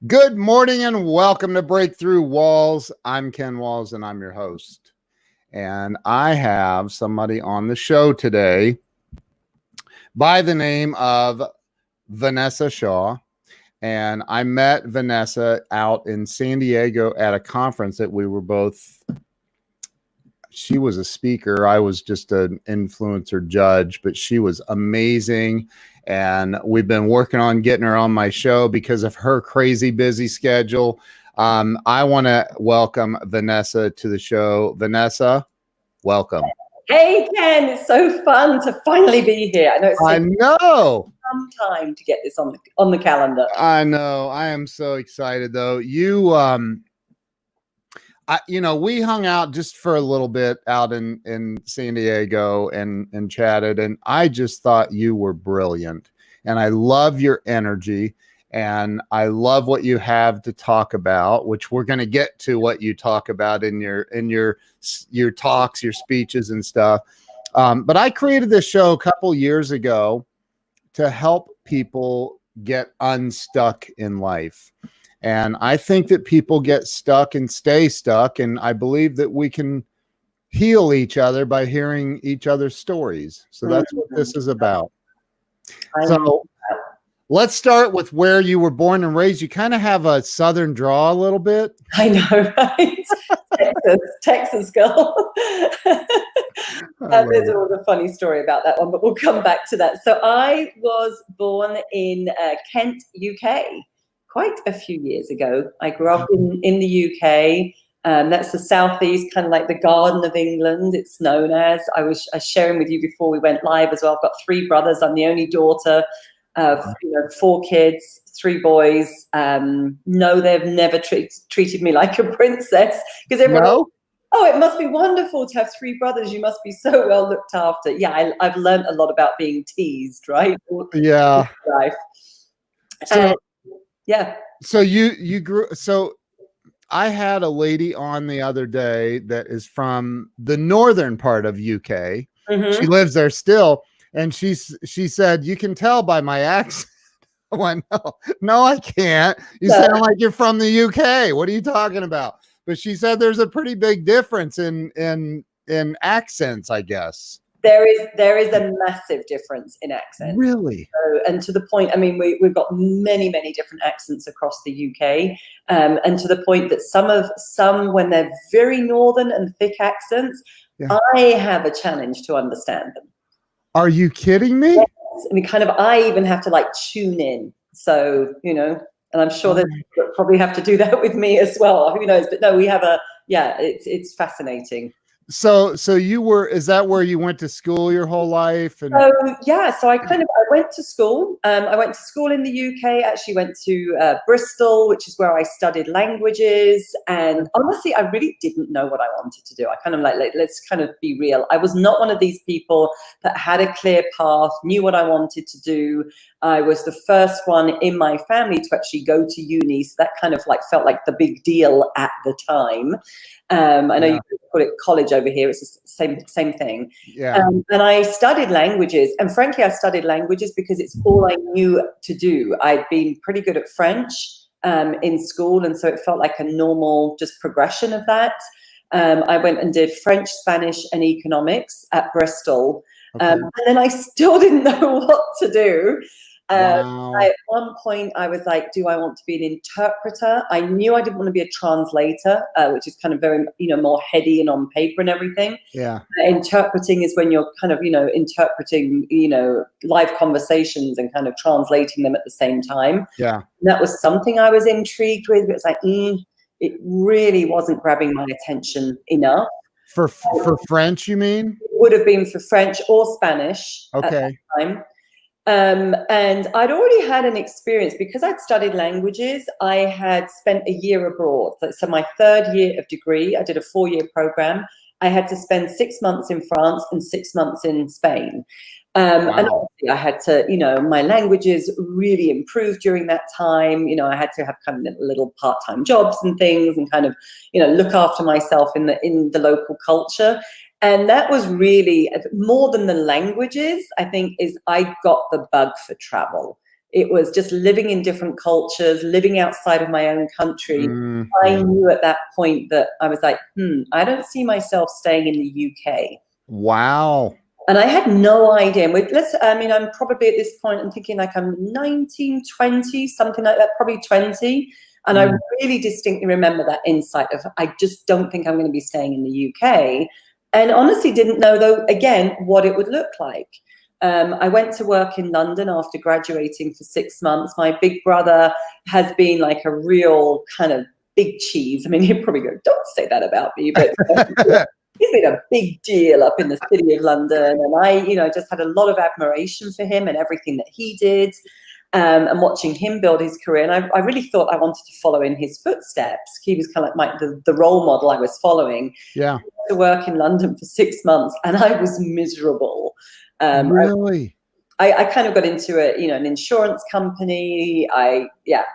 Good morning and welcome to Breakthrough Walls. I'm Ken Walls and I'm your host. And I have somebody on the show today by the name of Vanessa Shaw. And I met Vanessa out in San Diego at a conference that we were both. She was a speaker. I was just an influencer judge, but she was amazing. And we've been working on getting her on my show because of her crazy busy schedule. I want to welcome Vanessa to the show. Vanessa, welcome. Hey, Ken, it's so fun to finally be here. I know it's taken some time to get this on the calendar. I know. I am so excited, though. We hung out just for a little bit out in San Diego and chatted, and I just thought you were brilliant. And I love your energy, and I love what you have to talk about, which we're going to get to what you talk about in your talks, your speeches and stuff. But I created this show a couple years ago to help people get unstuck in life. And I think that people get stuck and stay stuck. And I believe that we can heal each other by hearing each other's stories. So that's what this is about. So let's start with where you were born and raised. You kind of have a Southern draw a little bit. I know, right? Texas girl. There's always a funny story about that one, but we'll come back to that. So I was born in Kent, UK. Quite a few years ago. I grew up in the UK. That's the southeast, kind of like the Garden of England, it's known as. I was sharing with you before we went live as well. I've got 3 brothers. I'm the only daughter of 4 kids, 3 boys. No, they've never treated me like a princess because everyone. Oh, it must be wonderful to have 3 brothers. You must be so well looked after. Yeah, I've learned a lot about being teased, right? Yeah. Life. Yeah. So you grew. So I had a lady on the other day that is from the northern part of UK. Mm-hmm. She lives there still, and she said, "You can tell by my accent." I went, no, I can't. You sound like you're from the UK. What are you talking about? But she said there's a pretty big difference in accents, I guess. There is a massive difference in accent. Really? So, and to the point, I mean, we've got many different accents across the UK, and to the point that some when they're very northern and thick accents, yeah. I have a challenge to understand them. Are you kidding me? Yes. I mean, I even have to like tune in. So, and I'm sure that probably have to do that with me as well. Who knows? But no, we have it's fascinating. So is that where you went to school your whole life? So I went to school. I went to school in the UK. Actually went to Bristol, which is where I studied languages. And honestly, I really didn't know what I wanted to do. I kind of let's kind of be real. I was not one of these people that had a clear path, knew what I wanted to do. I was the first one in my family to actually go to uni. So that kind of felt like the big deal at the time. I know you call it college over here. It's the same thing. Yeah. And I studied languages. And frankly, I studied languages because it's all I knew to do. I'd been pretty good at French in school. And so it felt like a normal just progression of that. I went and did French, Spanish, and economics at Bristol. Okay. And then I still didn't know what to do. Wow. At one point, I was like, do I want to be an interpreter? I knew I didn't want to be a translator, which is kind of very, more heady and on paper and everything. Yeah. Interpreting is when you're kind of, interpreting, live conversations and kind of translating them at the same time. Yeah. And that was something I was intrigued with. But it's like, it really wasn't grabbing my attention enough. For French, you mean? It would have been for French or Spanish at that time. And I'd already had an experience because I'd studied languages. I had spent a year abroad. So my 3rd year of degree, I did a 4-year program. I had to spend 6 months in France and 6 months in Spain. And obviously I had to, my languages really improved during that time. I had to have kind of little part-time jobs and things and kind of, look after myself in the local culture. And that was really more than the languages, I think, is I got the bug for travel. It was just living in different cultures, living outside of my own country. Mm. I knew at that point that I was like, I don't see myself staying in the UK. Wow. And I had no idea. I'm probably at this point, I'm thinking like I'm 19, 20, something like that, probably 20. And I really distinctly remember that insight of, I just don't think I'm going to be staying in the UK. And honestly didn't know, though, again, what it would look like. I went to work in London after graduating for 6 months. My big brother has been like a real kind of big cheese. I mean, he'd probably go, don't say that about me, but he's been a big deal up in the city of London. And I, just had a lot of admiration for him and everything that he did, and watching him build his career. And I really thought I wanted to follow in his footsteps. He was kind of like the role model I was following. Yeah. To work in London for 6 months, and I was miserable. Really? I kind of got into an insurance company.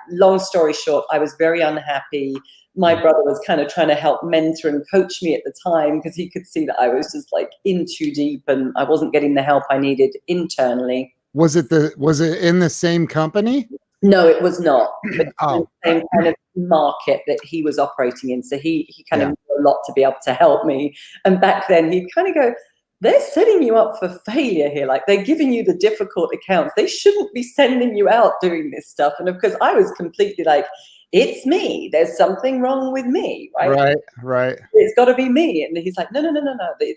Long story short, I was very unhappy. My brother was kind of trying to help mentor and coach me at the time because he could see that I was just like in too deep and I wasn't getting the help I needed internally. Was it in the same company? No, it was not. But Oh. the same kind of market that he was operating in. So he kind of knew a lot to be able to help me. And back then he'd kind of go, they're setting you up for failure here. Like, they're giving you the difficult accounts. They shouldn't be sending you out doing this stuff. And of course I was completely like, it's me. There's something wrong with me, right? Right. It's got to be me. And he's like, no.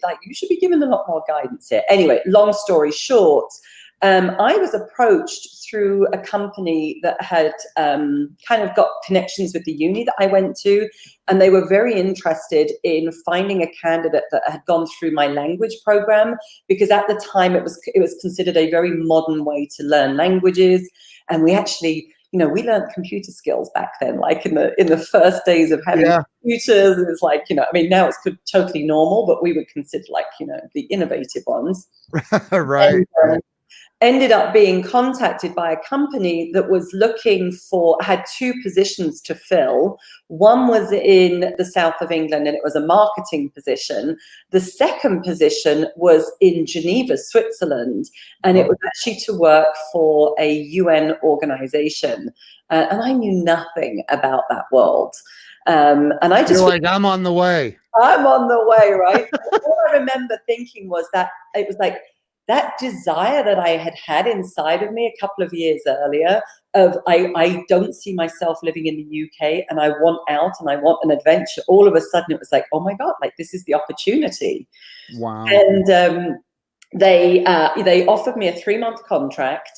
Like, you should be given a lot more guidance here. Anyway, long story short, I was approached through a company that had kind of got connections with the uni that I went to, and they were very interested in finding a candidate that had gone through my language program, because at the time it was considered a very modern way to learn languages. And we actually, we learned computer skills back then, like in the first days of having computers. And it's like, now it's totally normal, but we were considered like, the innovative ones. Right. And, ended up being contacted by a company that was had 2 positions to fill. One was in the south of England, and it was a marketing position. The second position was in Geneva, Switzerland, and it was actually to work for a UN organization. And I knew nothing about that world. And I just— You're like, I'm on the way. I'm on the way, right? All I remember thinking was that it was like, that desire that I had inside of me a couple of years earlier of I don't see myself living in the UK and I want out and I want an adventure. All of a sudden it was like, oh my God, like this is the opportunity. Wow. And they offered me a 3-month contract.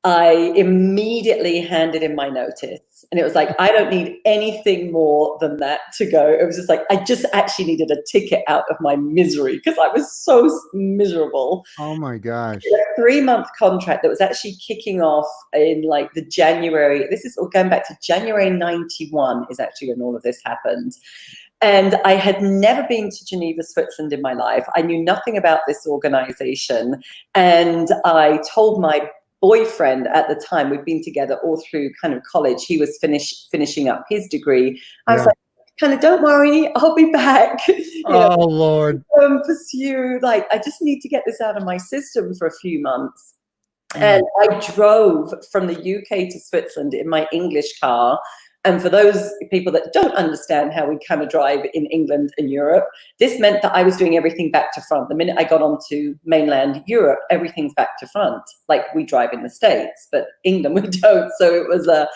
I immediately handed in my notice, and it was like, I don't need anything more than that to go. It was just like, I just actually needed a ticket out of my misery because I was so miserable. Oh my gosh. A 3-month contract that was actually kicking off in like the January. This is going back to January 91 is actually when all of this happened. And I had never been to Geneva, Switzerland in my life. I knew nothing about this organization. And I told my boyfriend at the time, we'd been together all through kind of college. He was finishing up his degree. I was like, kind of, don't worry, I'll be back. Lord. Pursue, like, I just need to get this out of my system for a few months. And I drove from the UK to Switzerland in my English car. And for those people that don't understand how we kind of drive in England and Europe, this meant that I was doing everything back to front. The minute I got onto mainland Europe, everything's back to front. Like we drive in the States, but England we don't. So it was a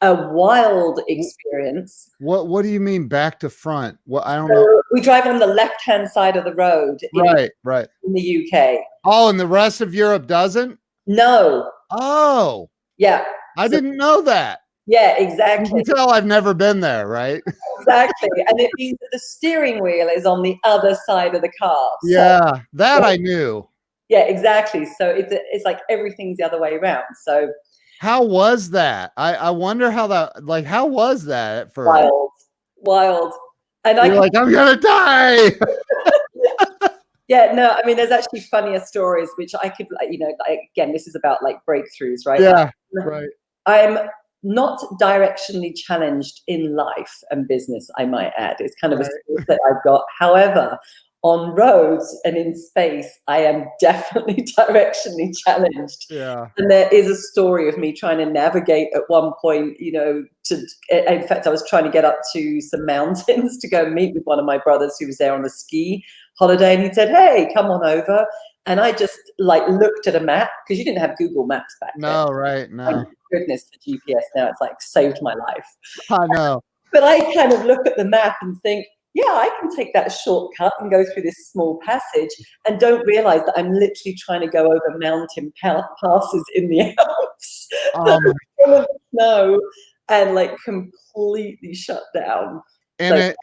wild experience. What do you mean back to front? Well, I don't know. We drive on the left-hand side of the road in the UK. Oh, and the rest of Europe doesn't? No. Oh. Yeah. I didn't know that. Yeah, exactly. You can tell I've never been there, right? Exactly. And it means that the steering wheel is on the other side of the car. Yeah, that I knew. Yeah, exactly. So it's like everything's the other way around. So how was that? I wonder how was that at first? Wild. And you're like, I'm gonna die. Yeah, no, I mean, there's actually funnier stories which I could, again, this is about like breakthroughs, right? Yeah, right. I'm not directionally challenged in life and business, I might add. It's kind of a skill that I've got. However, on roads and in space, I am definitely directionally challenged. Yeah. And there is a story of me trying to navigate at one point, you know, in fact, I was trying to get up to some mountains to go meet with one of my brothers who was there on a ski holiday. And he said, hey, come on over. And I just like looked at a map because you didn't have Google Maps back then. No, right. No. Thank goodness for GPS now. It's like saved my life. I know. But I kind of look at the map and think, yeah, I can take that shortcut and go through this small passage, and don't realize that I'm literally trying to go over mountain passes in the Alps. Oh my. Full of snow and like completely shut down. In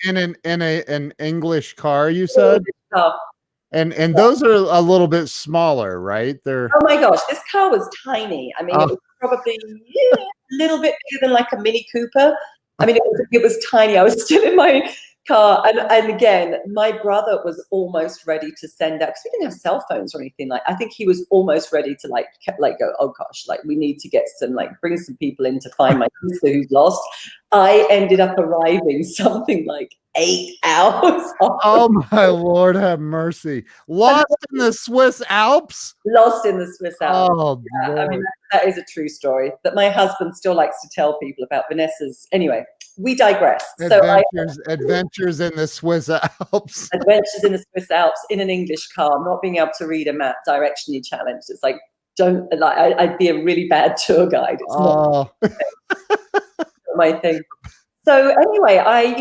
an English car, you said? Oh And those are a little bit smaller, right? They're my gosh, this car was tiny. I mean, it was probably a little bit bigger than like a Mini Cooper. I mean, it was tiny. I was still in my car, and again, my brother was almost ready to send out, because we didn't have cell phones or anything. Like, I think he was almost ready to like go, oh gosh, like we need to get some, like bring some people in to find my sister who's lost. I ended up arriving something like 8 hours off. Oh my Lord, have mercy! Lost in the Swiss Alps. Lost in the Swiss Alps. Oh, Yeah, Lord. I mean, that is a true story that my husband still likes to tell people about. Vanessa's. Anyway, we digress. Adventures in the Swiss Alps. Adventures in the Swiss Alps in an English car, not being able to read a map, directionally challenged. It's like, don't like. I'd be a really bad tour guide. It's not my thing. So anyway, I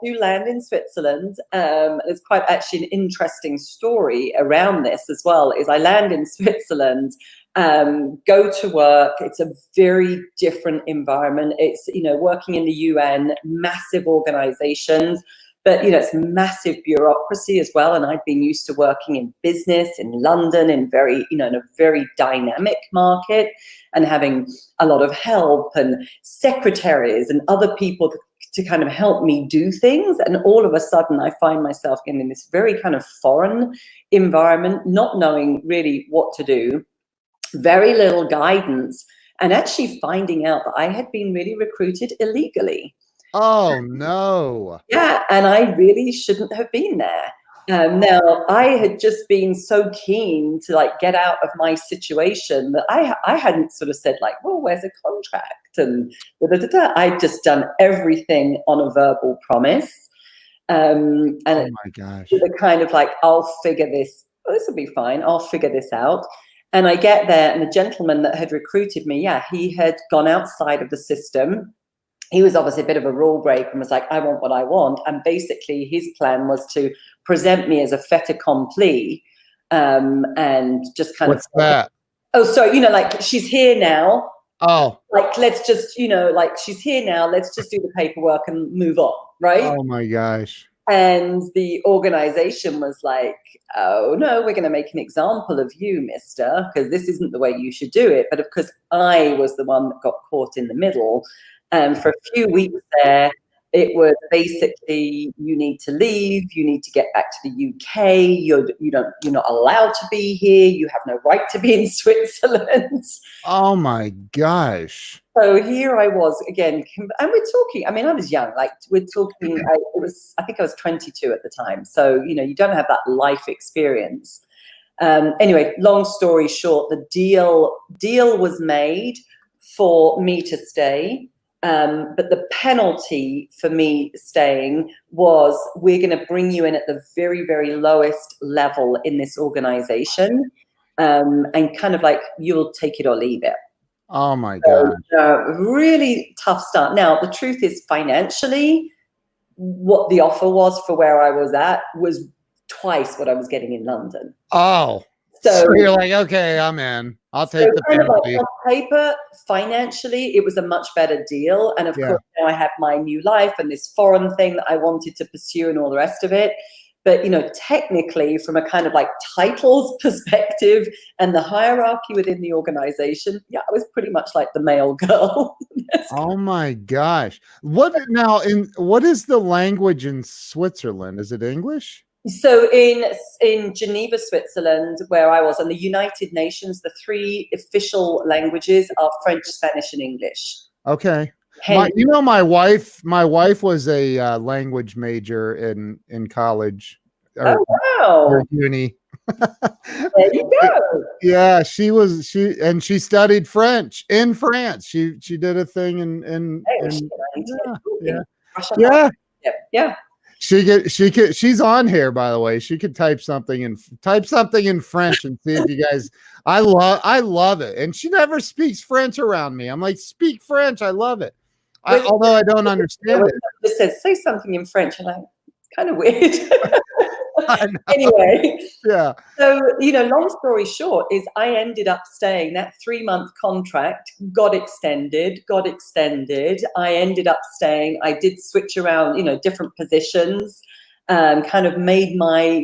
do land in Switzerland. There's quite actually an interesting story around this as well. Is I land in Switzerland, go to work. It's a very different environment. It's, working in the UN, massive organizations, but, it's massive bureaucracy as well. And I've been used to working in business in London in in a very dynamic market, and having a lot of help and secretaries and other people to kind of help me do things. And all of a sudden I find myself in this very kind of foreign environment, not knowing really what to do, very little guidance, and actually finding out that I had been really recruited illegally. Oh no. Yeah, and I really shouldn't have been there. Now, I had just been so keen to like get out of my situation that I hadn't sort of said like, well, where's a contract? And I'd just done everything on a verbal promise. And oh my gosh. the kind of like, I'll figure this, well, this will be fine. I'll figure this out. And I get there, and the gentleman that had recruited me, he had gone outside of the system. He was obviously a bit of a rule breaker and was like, I want what I want. And basically his plan was to present me as a fait accompli, and just kind What's that? Oh, sorry, like she's here now. Oh. Like, let's just, like she's here now. Let's just do the paperwork and move on, right? Oh my gosh. And the organization was like, oh no, we're going to make an example of you, mister, because this isn't the way you should do it. But of course, I was the one that got caught in the middle. And for a few weeks there, it was basically, you need to leave, you need to get back to the UK, you're not allowed to be here, you have no right to be in Switzerland. Oh my gosh. So here I was again, and we're talking, I mean, I was young, like we're talking, I think I was 22 at the time. So, you don't have that life experience. Anyway, long story short, the deal was made for me to stay. But the penalty for me staying was, we're going to bring you in at the very, very lowest level in this organization, and kind of like, you'll take it or leave it. Oh my God. Really tough start. Now, the truth is, financially, what the offer was for where I was at was twice what I was getting in London. Oh, so you're like, okay, I'm in. I'll take the penalty. On paper, financially, it was a much better deal. And of course, now I have my new life and this foreign thing that I wanted to pursue and all the rest of it. But, technically, from a kind of like titles perspective and the hierarchy within the organization, I was pretty much like the male girl. Oh my gosh. What is the language in Switzerland? Is it English? So in Geneva, Switzerland, where I was, and the United Nations, the 3 official languages are French, Spanish, and English. Okay. My wife was a language major in college. or Oh, wow. uni. There you go. Yeah, she studied French in France. She did a thing Oh, shit, in I need to yeah, get talking. yeah, Brush up on yeah. it. Yeah. She's on here, by the way. She could type something in French and see if you guys. I love it, and she never speaks French around me. I'm like, speak French. I love it. Although I don't understand it. It says, say something in French, and I'm kind of weird. I know. Anyway, Yeah. so, long story short is I ended up staying. That 3-month contract got extended. I ended up staying. I did switch around, different positions, kind of made my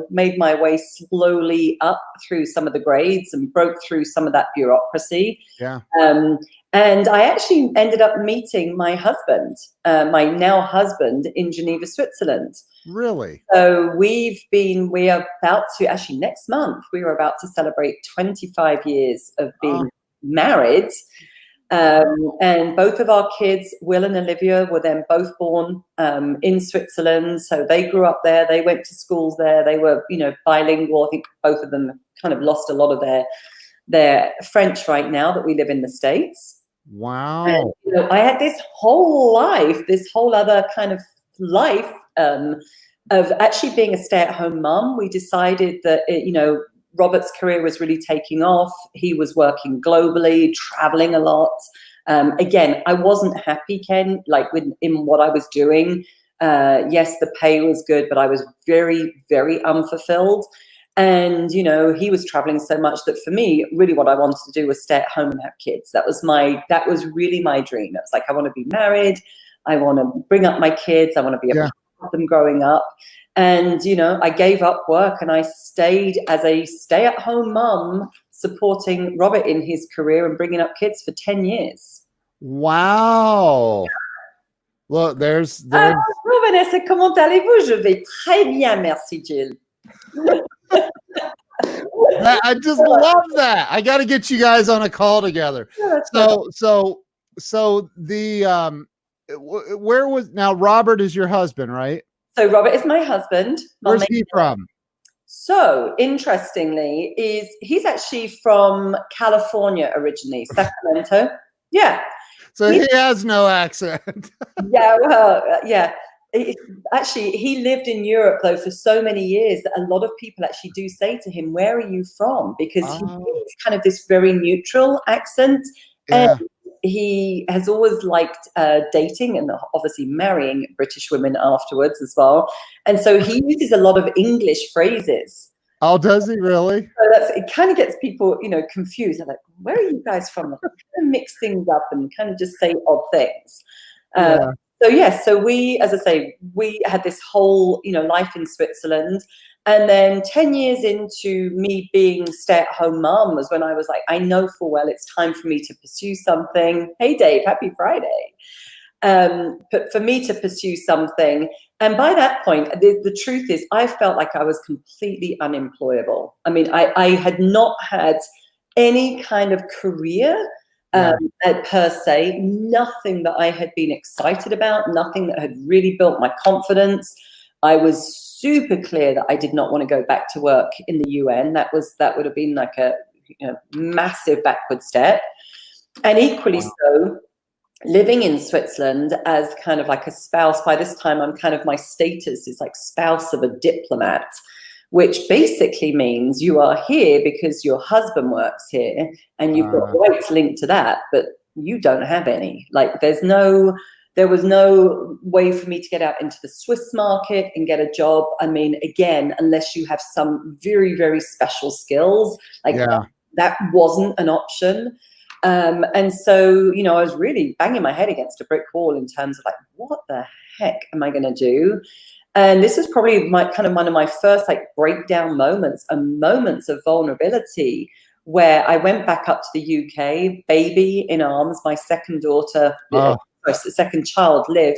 way slowly up through some of the grades and broke through some of that bureaucracy. Yeah. And I actually ended up meeting my husband, my now husband, in Geneva, Switzerland. Really? So we are about to, actually next month, we are about to celebrate 25 years of being married. And both of our kids, Will and Olivia, were then both born in Switzerland. So they grew up there. They went to schools there. They were, bilingual. I think both of them kind of lost a lot of their French right now that we live in the States. Wow. And, I had this whole other kind of life of actually being a stay-at-home mum. We decided that, Robert's career was really taking off. He was working globally, traveling a lot. Again, I wasn't happy, Ken, in what I was doing. Yes, the pay was good, but I was very, very unfulfilled. And, he was traveling so much that for me, really what I wanted to do was stay at home and have kids. That was really my dream. It was like, I want to be married. I want to bring up my kids. I want to be able to help them growing up. And, I gave up work and I stayed as a stay-at-home mom, supporting Robert in his career and bringing up kids for 10 years. Wow. Look, there's Bonjour Vanessa, comment allez-vous? Je vais très bien, merci Jill. I just love that. I got to get you guys on a call together. So the where was now Robert is your husband, right? So Robert is my husband. Where's he from? So interestingly, he's actually from California originally, Sacramento. Yeah. So he has no accent. Yeah, well, yeah. Actually, he lived in Europe though for so many years that a lot of people actually do say to him, "Where are you from?" Because he has kind of this very neutral accent, and he has always liked dating and obviously marrying British women afterwards as well. And so he uses a lot of English phrases. Oh, does he really? So it kind of gets people, confused. They're like, "Where are you guys from?" Kind of mix things up and kind of just say odd things. So we, as I say, we had this whole, life in Switzerland. And then 10 years into me being stay-at-home mom was when I was like, I know full well it's time for me to pursue something. Hey, Dave, happy Friday. But for me to pursue something. And by that point, the truth is I felt like I was completely unemployable. I mean, I had not had any kind of career per se, nothing that I had been excited about, nothing that had really built my confidence. I was super clear that I did not want to go back to work in the UN. That would have been like a massive backward step. And equally so, living in Switzerland as kind of like a spouse. By this time, my status is like spouse of a diplomat, which basically means you are here because your husband works here and you've got rights linked to that, but you don't have any. Like there was no way for me to get out into the Swiss market and get a job. I mean, again, unless you have some very, very special skills, that wasn't an option. And so, I was really banging my head against a brick wall in terms of like, what the heck am I going to do? And this is probably one of my first breakdown moments and moments of vulnerability, where I went back up to the UK, baby in arms, my second daughter, second child, Liv,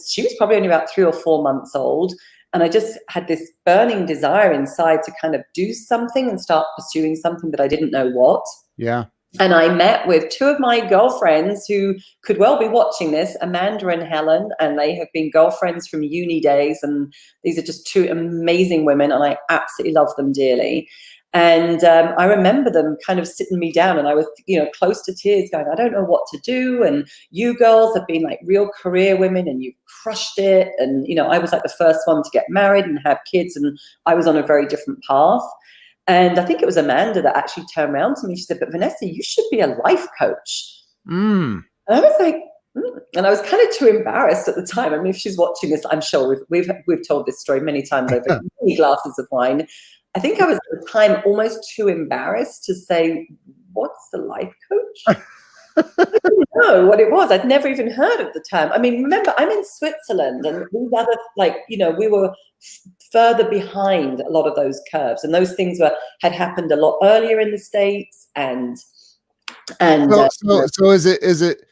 she was probably only about 3 or 4 months old. And I just had this burning desire inside to kind of do something and start pursuing something that I didn't know what. Yeah. And I met with two of my girlfriends who could well be watching this, Amanda and Helen, and they have been girlfriends from uni days. And these are just two amazing women, and I absolutely love them dearly. And I remember them kind of sitting me down, and I was, close to tears, going, I don't know what to do. And you girls have been like real career women, and you've crushed it. And, I was like the first one to get married and have kids, and I was on a very different path. And I think it was Amanda that actually turned around to me. She said, but Vanessa, you should be a life coach. Mm. And I was like, and I was kind of too embarrassed at the time. I mean, if she's watching this, I'm sure we've told this story many times over many glasses of wine. I think I was at the time almost too embarrassed to say, what's the life coach? I didn't know what it was. I'd never even heard of the term. I mean, remember, I'm in Switzerland, and these other, we were further behind a lot of those curves, and those things had happened a lot earlier in the States. And so is it?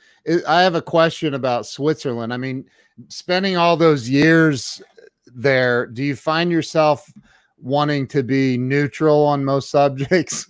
I have a question about Switzerland. I mean, spending all those years there, do you find yourself wanting to be neutral on most subjects?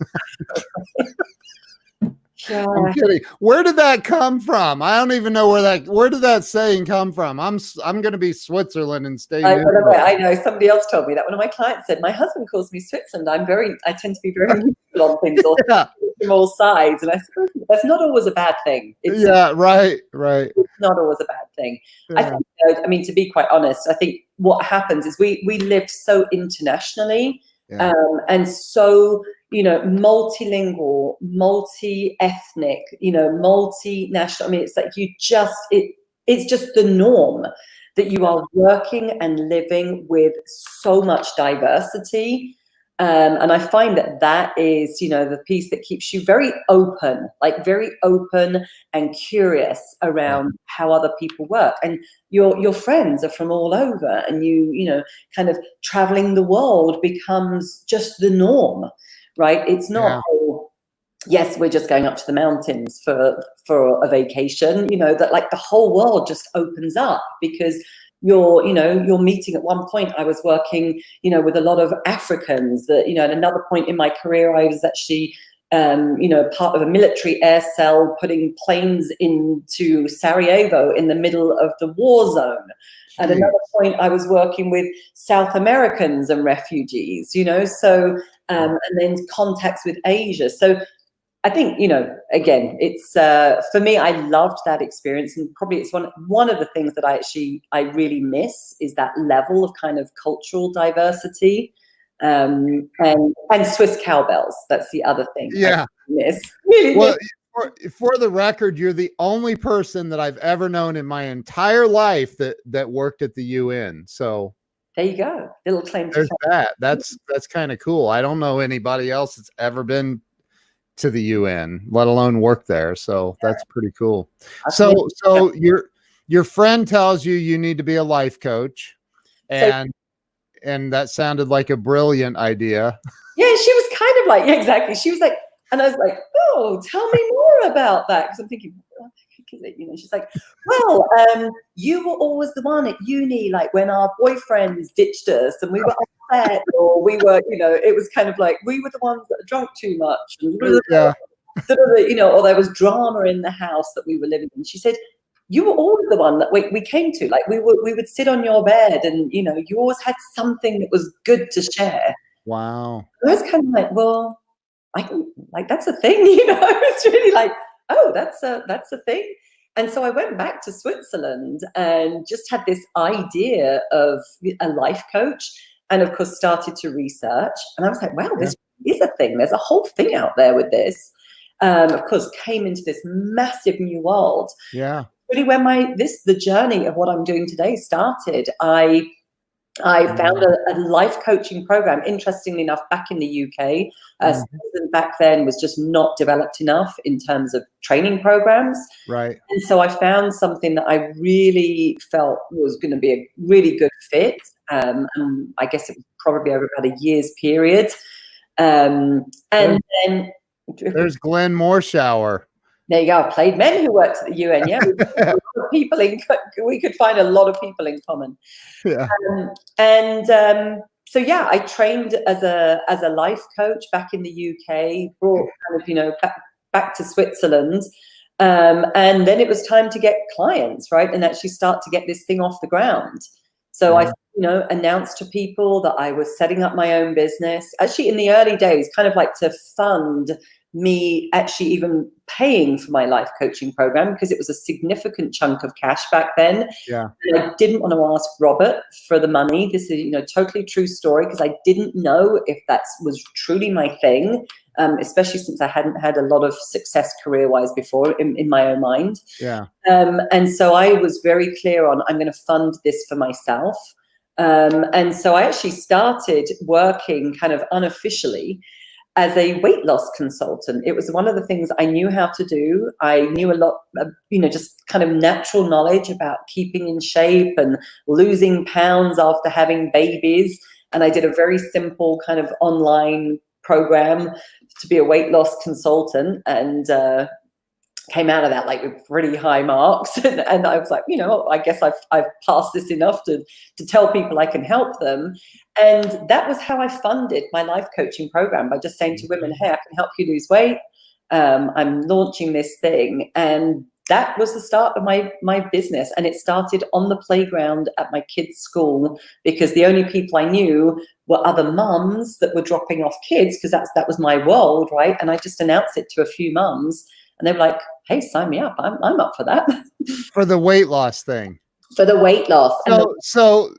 Yeah. I'm kidding. Where did that come from? I don't even know where did that saying come from? I'm going to be Switzerland and stay neutral. I know somebody else told me that. One of my clients said, my husband calls me Switzerland. I tend to be very neutral on things, Yeah. from all sides. And I said, that's not always a bad thing. Right. It's not always a bad thing. Yeah. I think, to be quite honest, I think what happens is we lived so internationally, and so, multilingual, multi-ethnic, multinational. I mean, it's like it's just the norm that you are working and living with so much diversity. And I find that is, the piece that keeps you very open and curious around how other people work. And your friends are from all over, and kind of traveling the world becomes just the norm, right? It's not, yes, we're just going up to the mountains for a vacation, that like the whole world just opens up, because you're meeting. At one point I was working, with a lot of Africans that, at another point in my career, I was actually, part of a military air cell putting planes into Sarajevo in the middle of the war zone. At another point, I was working with South Americans and refugees, so, and then contacts with Asia. So I think, again, it's for me, I loved that experience, and probably it's one of the things that I really miss is that level of kind of cultural diversity, and Swiss cowbells. That's the other thing. Yeah. I miss. Really well, for the record, you're the only person that I've ever known in my entire life that worked at the UN. So there you go. Little claim to fame. That's kind of cool. I don't know anybody else that's ever been to the UN, let alone work there. So that's pretty cool. So your friend tells you need to be a life coach, and that sounded like a brilliant idea. Yeah, she was kind of like, exactly. She was like, and I was like, oh, tell me more about that. Because I'm thinking, she's like, well, you were always the one at uni, like when our boyfriends ditched us and we were upset, or we were, it was kind of like we were the ones that drank too much, and or there was drama in the house that we were living in. She said, you were always the one that we came to, like we would sit on your bed, and you always had something that was good to share. Wow. I was kind of like, well, that's a thing, It's really like, oh, that's a thing. And so I went back to Switzerland and just had this idea of a life coach, and of course started to research. And I was like, wow, this is a thing. There's a whole thing out there with this. Of course, came into this massive new world. Yeah. Really, when the journey of what I'm doing today started, I found a life coaching program, interestingly enough, back in the UK. Back then was just not developed enough in terms of training programs. Right. And so I found something that I really felt was going to be a really good fit. And I guess it was probably over about a year's period. And then there's Glenn Morshower. There you go. Played men who worked at the UN. Yeah, we could find a lot of people in common. Yeah. So yeah, I trained as a life coach back in the UK. Brought kind of back to Switzerland. And then it was time to get clients, right? And actually start to get this thing off the ground. So I, announced to people that I was setting up my own business. Actually, in the early days, kind of like to fund me actually even paying for my life coaching program, because it was a significant chunk of cash back then. Yeah. And I didn't want to ask Robert for the money. This is, totally true story, because I didn't know if that was truly my thing, especially since I hadn't had a lot of success career-wise before in my own mind. Yeah. And so I was very clear on, I'm going to fund this for myself. And so I actually started working kind of unofficially as a weight loss consultant. It was one of the things I knew how to do. I knew a lot of, just kind of natural knowledge about keeping in shape and losing pounds after having babies. And I did a very simple kind of online program to be a weight loss consultant, and came out of that like with pretty high marks. And I was like, I guess I've passed this enough to tell people I can help them. And that was how I funded my life coaching program, by just saying to women, hey, I can help you lose weight. I'm launching this thing. And that was the start of my business. And it started on the playground at my kids' school, because the only people I knew were other mums that were dropping off kids, because that was my world, right? And I just announced it to a few mums, and they were like, hey, sign me up. I'm up for that. For the weight loss thing. For the weight loss. So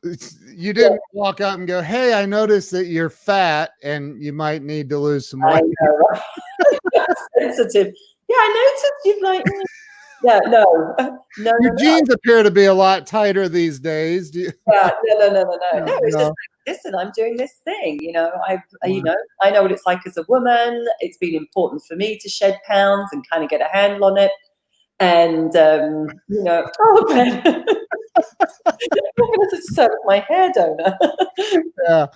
you didn't walk out and go, hey, I noticed that you're fat and you might need to lose some weight. I know, right? Sensitive. Yeah, I noticed you've like, yeah, no. Your jeans appear to be a lot tighter these days. No. It's just like, listen, I'm doing this thing. I know what it's like as a woman. It's been important for me to shed pounds and kind of get a handle on it. And oh man, I'm going to serve my hair donor. Yeah.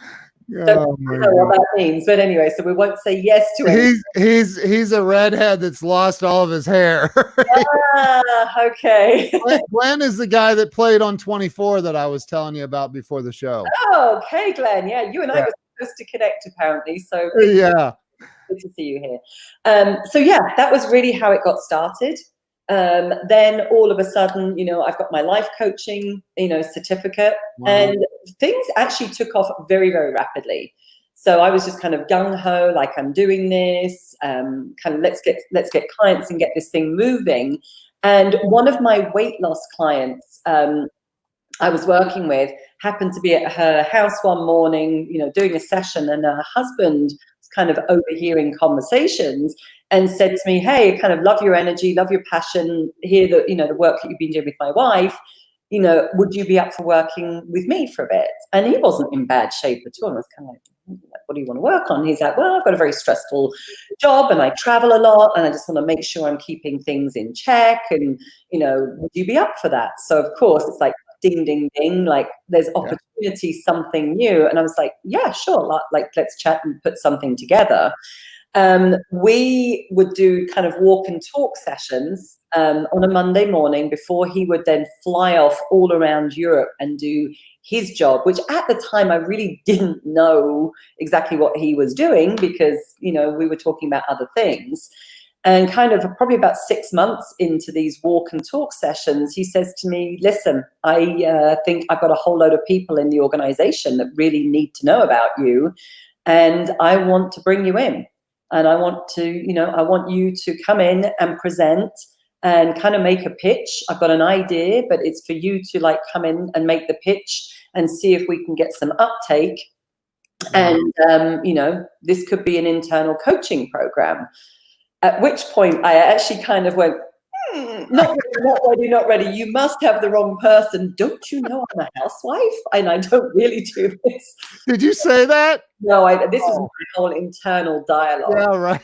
Don't know what that means, but anyway, so we won't say yes to it. He's a redhead that's lost all of his hair. Okay. Glenn is the guy that played on 24 that I was telling you about before the show. Oh, okay, Glenn. Yeah, you and I were supposed to connect apparently. So yeah, good to see you here. So yeah, that was really how it got started. Then all of a sudden, I've got my life coaching, certificate, and things actually took off very, very rapidly. So I was just kind of gung ho, like I'm doing this, kind of let's get clients and get this thing moving. And one of my weight loss clients I was working with happened to be at her house one morning, doing a session, and her husband was kind of overhearing conversations and said to me, hey, I kind of love your energy, love your passion, hear that, the work that you've been doing with my wife, would you be up for working with me for a bit? And he wasn't in bad shape at all. I was kind of like, what do you want to work on? He's like, well, I've got a very stressful job and I travel a lot and I just want to make sure I'm keeping things in check. And, would you be up for that? So of course it's like, ding, ding, ding, like there's opportunity, something new. And I was like, yeah, sure. Like, let's chat and put something together. We would do kind of walk and talk sessions on a Monday morning before he would then fly off all around Europe and do his job, which at the time I really didn't know exactly what he was doing, because, we were talking about other things. And kind of probably about 6 months into these walk and talk sessions, he says to me, listen, I think I've got a whole load of people in the organization that really need to know about you. And I want to bring you in. And I want you to come in and present and kind of make a pitch. I've got an idea, but it's for you to like come in and make the pitch and see if we can get some uptake. And, this could be an internal coaching program. At which point I actually kind of went, not ready. You must have the wrong person. Don't you know I'm a housewife and I don't really do this? Did you say that? No, this was my whole internal dialogue. Yeah, right.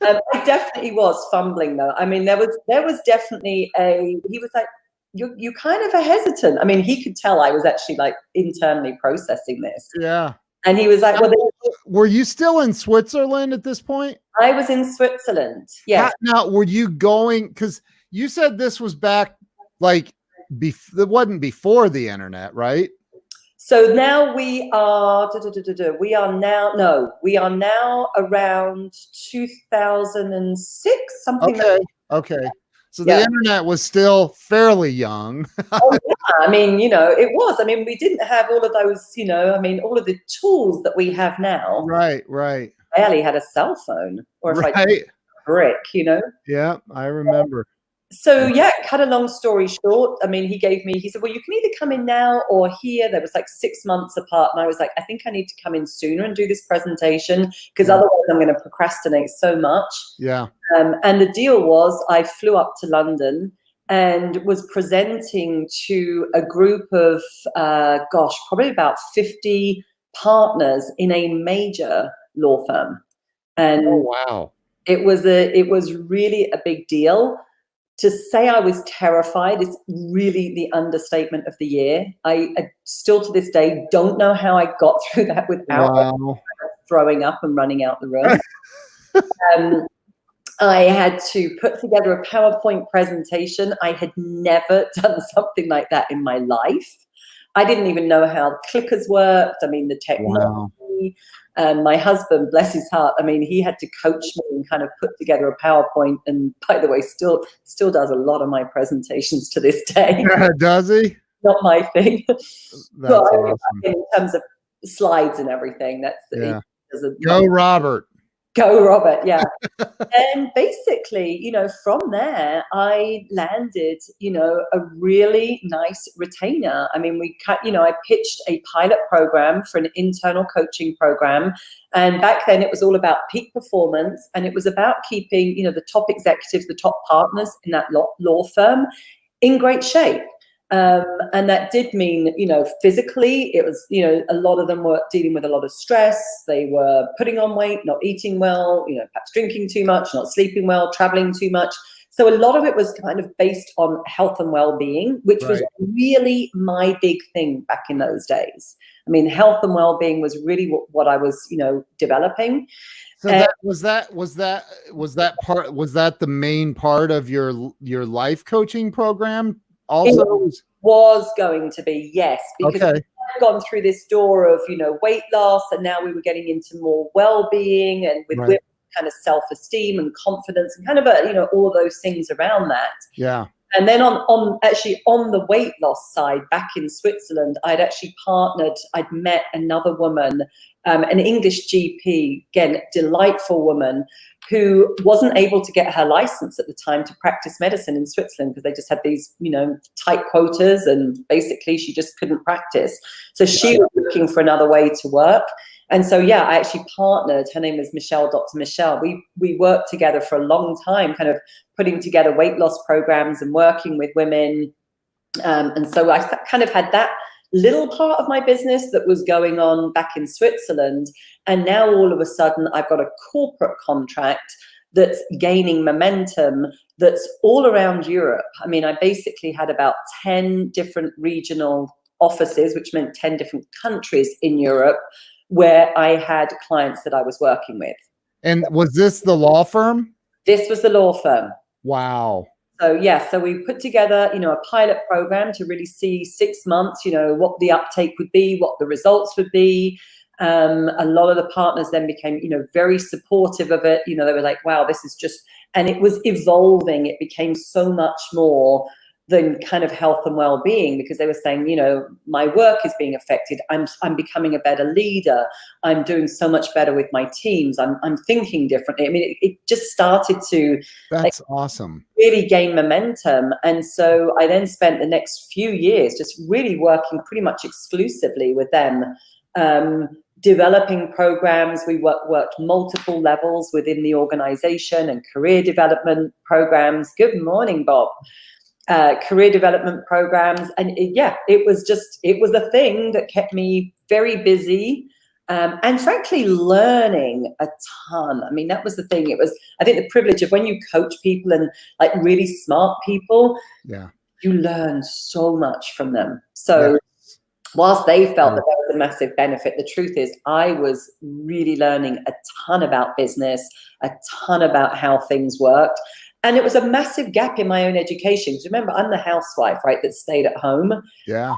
I definitely was fumbling though. I mean, there was definitely he was like, you kind of are hesitant. I mean, he could tell I was actually like internally processing this. Yeah. And he was like, well, were you still in Switzerland at this point? I was in Switzerland. Yes. Now, were you going, because you said this was back like it wasn't before the internet, right? So now we are, we are now, no, we are now around 2006, something like Okay. that. Okay. So the Yeah. internet was still fairly young. Oh, yeah. I mean, it was. I mean, we didn't have all of those, I mean, all of the tools that we have now. Right, right, I barely had a cell phone, or if I did, right. a brick, Yeah, I remember. So yeah, cut a long story short, I mean, he said, well, you can either come in now or here. There was like 6 months apart. And I was like, I think I need to come in sooner and do this presentation because Yeah. otherwise I'm going to procrastinate so much. Yeah. And the deal was I flew up to London and was presenting to a group of, probably about 50 partners in a major law firm. Oh, And wow. it was really a big deal. To say I was terrified is really the understatement of the year. I still to this day don't know how I got through that without Wow. throwing up and running out the room. I had to put together a PowerPoint presentation. I had never done something like that in my life. I didn't even know how clickers worked. I mean, the technology. Wow. My husband, bless his heart, I mean, he had to coach me and kind of put together a PowerPoint. And by the way, still does a lot of my presentations to this day. Does he? Not my thing. That's awesome. In terms of slides and everything, Yeah. does a Go, Robert. Go, Robert. Yeah. And basically, from there, I landed, a really nice retainer. I mean, I pitched a pilot program for an internal coaching program. And back then it was all about peak performance. And it was about keeping, the top executives, the top partners in that law firm in great shape. And that did mean, physically, it was, a lot of them were dealing with a lot of stress. They were putting on weight, not eating well, perhaps drinking too much, not sleeping well, traveling too much. So a lot of it was kind of based on health and well-being, which was really my big thing back in those days. I mean, health and well-being was really what I was, developing. So was that the main part of your life coaching program? Also, it was going to be, yes, because we had gone through this door of weight loss, and now we were getting into more well-being and with women, kind of self-esteem and confidence and kind of all of those things around that. Yeah. And then on the weight loss side, back in Switzerland, I'd met another woman, an English GP, again, delightful woman, who wasn't able to get her license at the time to practice medicine in Switzerland because they just had these, tight quotas, and basically she just couldn't practice. So she was looking for another way to work. And so, yeah, I actually partnered. Her name is Dr. Michelle. We worked together for a long time, kind of putting together weight loss programs and working with women. And so I kind of had that little part of my business that was going on back in Switzerland. And now all of a sudden I've got a corporate contract that's gaining momentum that's all around Europe. I mean, I basically had about 10 different regional offices, which meant 10 different countries in Europe, where I had clients that I was working with. And was this the law firm? This was the law firm. Wow. So, yeah, so we put together, a pilot program to really see 6 months, what the uptake would be, what the results would be. A lot of the partners then became, very supportive of it. They were like, wow, this is just, and it was evolving. It became so much more than kind of health and well-being, because they were saying, my work is being affected. I'm becoming a better leader. I'm doing so much better with my teams. I'm thinking differently. I mean, it just started to awesome. Really gain momentum. And so I then spent the next few years just really working pretty much exclusively with them, developing programs. We worked multiple levels within the organization and career development programs. Good morning, Bob. Career development programs. And it was a thing that kept me very busy, and frankly learning a ton. I mean, that was the thing. It was, I think, the privilege of when you coach people and like really smart people, you learn so much from them. So whilst they felt that there was a massive benefit, the truth is I was really learning a ton about business, a ton about how things worked. And it was a massive gap in my own education. Because remember, I'm the housewife, right, that stayed at home. Yeah.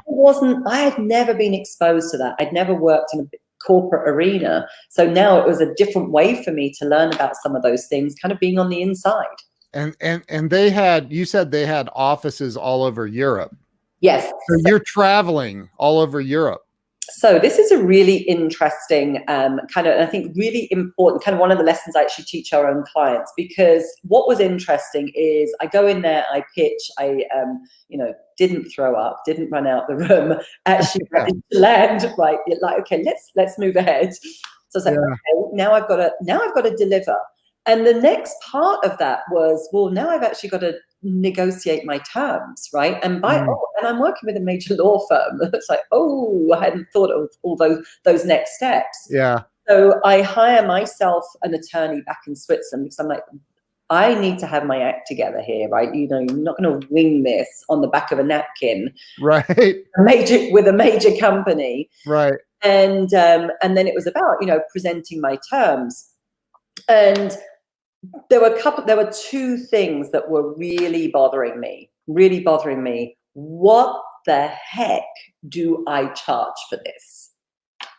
I had never been exposed to that. I'd never worked in a corporate arena. So now it was a different way for me to learn about some of those things, kind of being on the inside. And they had, you said they had offices all over Europe. Yes. So you're traveling all over Europe. So this is a really interesting kind of, and I think really important, kind of one of the lessons I actually teach our own clients, because what was interesting is I go in there, I pitch, I, didn't throw up, didn't run out the room, actually land, right? Like, okay, let's move ahead. So I was like, okay, now I've got to deliver. And the next part of that was, well, now I've actually got to negotiate my terms, right? And and I'm working with a major law firm. It's like, oh, I hadn't thought of all those next steps. Yeah. So I hire myself an attorney back in Switzerland because I'm like, I need to have my act together here, right? You're not going to wing this on the back of a napkin, right? With a major company, right? And then it was about presenting my terms, and there were two things that were really bothering me. What the heck do I charge for this?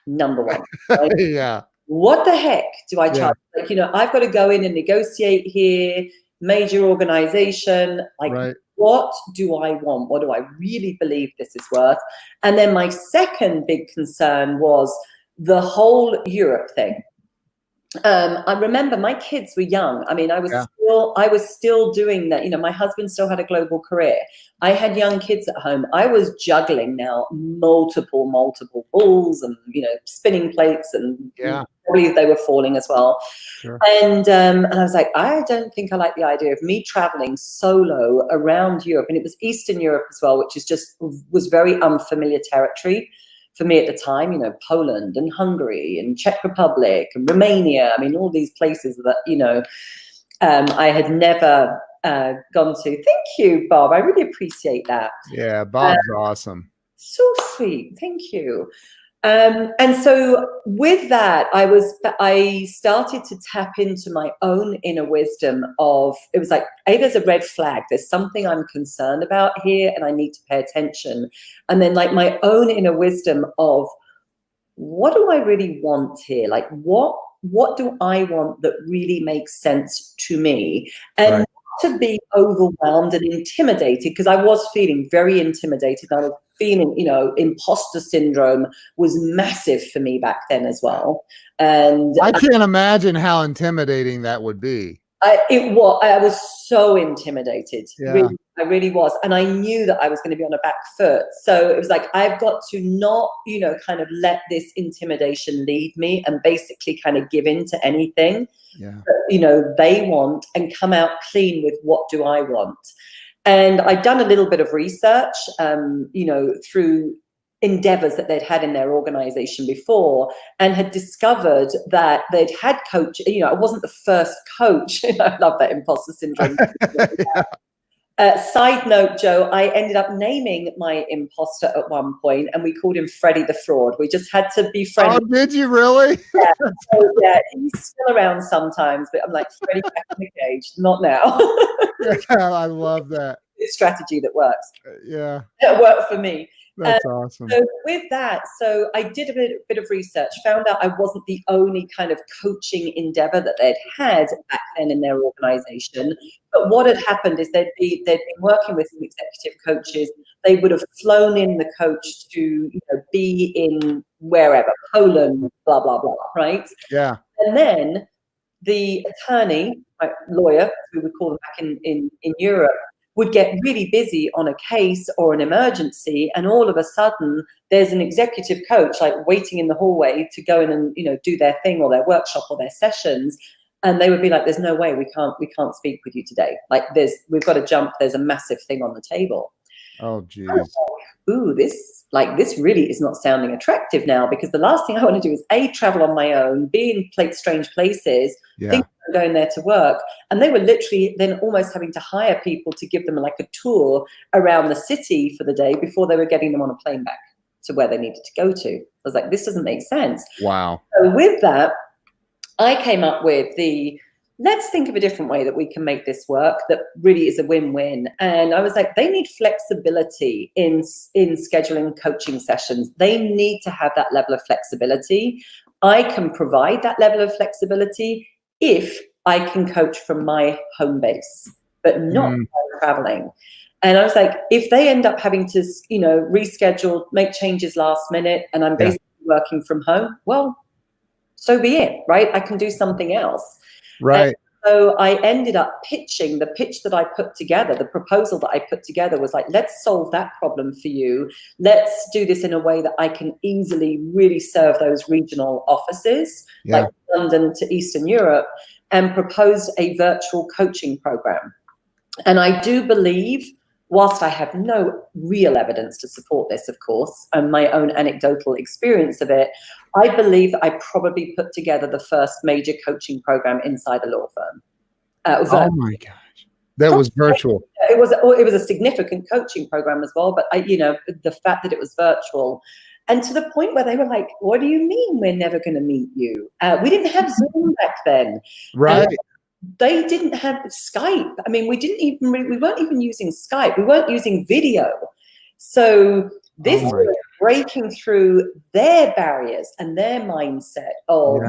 Number one. Right? Yeah. What the heck do I charge? Like, I've got to go in and negotiate here, major organization. Like, what do I want? What do I really believe this is worth? And then my second big concern was the whole Europe thing. I remember my kids were young. I mean, I was still doing that. My husband still had a global career. I had young kids at home. I was juggling now multiple balls and, spinning plates, and probably they were falling as well. Sure. And I was like, I don't think I like the idea of me traveling solo around Europe. And it was Eastern Europe as well, which was very unfamiliar territory for me at the time, Poland and Hungary and Czech Republic and Romania. I mean, all these places that, I had never gone to. Thank you, Bob. I really appreciate that. Yeah, Bob's awesome. So sweet. Thank you. And so with that, I started to tap into my own inner wisdom of, it was like, hey, there's a red flag. There's something I'm concerned about here and I need to pay attention. And then like my own inner wisdom of, what do I really want here? Like, what do I want that really makes sense to me? And to be overwhelmed and intimidated, because I was feeling very intimidated. I was feeling, imposter syndrome was massive for me back then as well. And I can't imagine how intimidating that would be. I was so intimidated. Yeah. I really was. And I knew that I was going to be on a back foot. So it was like, I've got to not, kind of let this intimidation lead me and basically kind of give in to anything that, they want, and come out clean with what do I want. And I'd done a little bit of research, through endeavors that they'd had in their organization before, and had discovered that they'd had coach. I wasn't the first coach. I love that imposter syndrome. Side note, Joe, I ended up naming my imposter at one point, and we called him Freddie the Fraud. We just had to be friendly. Oh, did you really? Yeah. So, yeah, he's still around sometimes, but I'm like, Freddie, back in the cage, not now. Yeah, I love that. It's strategy that works. Yeah. It worked for me. That's awesome. So with that, I did a bit of research, found out I wasn't the only kind of coaching endeavor that they'd had back then in their organization. But what had happened is they'd been working with some executive coaches. They would have flown in the coach to be in wherever, Poland, blah, blah, blah, right? Yeah. And then the attorney, lawyer, we would call them back in Europe, would get really busy on a case or an emergency, and all of a sudden there's an executive coach like waiting in the hallway to go in and do their thing or their workshop or their sessions, and they would be like, there's no way, we can't speak with you today, like we've got to jump, there's a massive thing on the table. Oh geez. Ooh, this really is not sounding attractive now, because the last thing I want to do is A, travel on my own, be in strange places, think I'm going there to work. And they were literally then almost having to hire people to give them like a tour around the city for the day before they were getting them on a plane back to where they needed to go to. I was like, this doesn't make sense. Wow. So with that, I came up with let's think of a different way that we can make this work that really is a win-win. And I was like, they need flexibility in scheduling coaching sessions. They need to have that level of flexibility. I can provide that level of flexibility if I can coach from my home base, but not traveling. And I was like, if they end up having to, reschedule, make changes last minute, and I'm basically working from home, well, so be it, right? I can do something else. Right. And so I ended up pitching the pitch that I put together. The proposal that I put together was like, let's solve that problem for you. Let's do this in a way that I can easily really serve those regional offices, like London to Eastern Europe, and proposed a virtual coaching program. And I do believe, whilst I have no real evidence to support this, of course, and my own anecdotal experience of it, I believe that I probably put together the first major coaching program inside a law firm. Oh my gosh, that was virtual. It was a significant coaching program as well, but the fact that it was virtual, and to the point where they were like, "What do you mean we're never going to meet you?" We didn't have Zoom back then, right? They didn't have Skype. I mean, we weren't even using Skype. We weren't using video. So this was breaking through their barriers and their mindset of,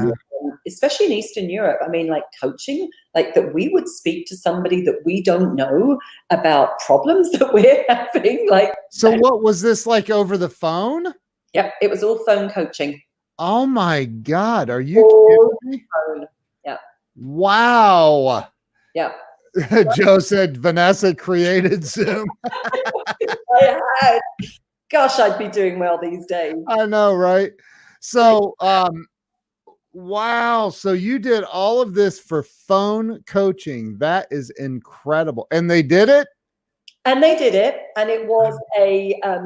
especially in Eastern Europe, I mean, like coaching, like that we would speak to somebody that we don't know about problems that we're having. Like, so what was this like over the phone? Yep, it was all phone coaching. Oh my God, are you kidding me? Phone. Yeah. Wow. Yeah. Joe said Vanessa created Zoom. I had. Gosh, I'd be doing well these days. I know, right? So, wow. So you did all of this for phone coaching. That is incredible. And they did it? And they did it. And it was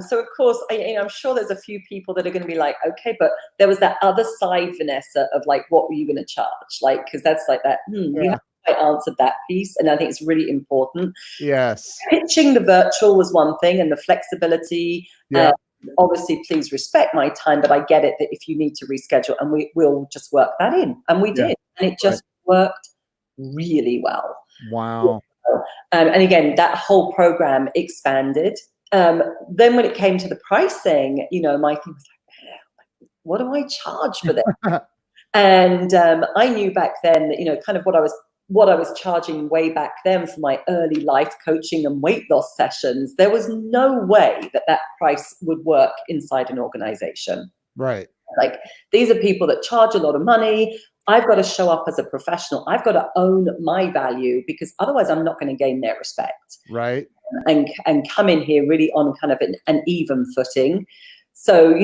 so of course, I'm sure there's a few people that are going to be like, okay, but there was that other side, Vanessa, of like, what were you going to charge? Like, because that's like that, you haven't quite answered that piece. And I think it's really important. Yes. Pitching the virtual was one thing, and the flexibility. Obviously, please respect my time, but I get it that if you need to reschedule, and we'll just work that in. And we did. And it just worked really well. Wow. And again, that whole program expanded. Then when it came to the pricing, my thing was like, what do I charge for this? And I knew back then that, kind of what I was charging way back then for my early life coaching and weight loss sessions. There was no way that price would work inside an organization. Right. Like, these are people that charge a lot of money. I've got to show up as a professional. I've got to own my value, because otherwise I'm not going to gain their respect. Right. And come in here really on kind of an even footing. So,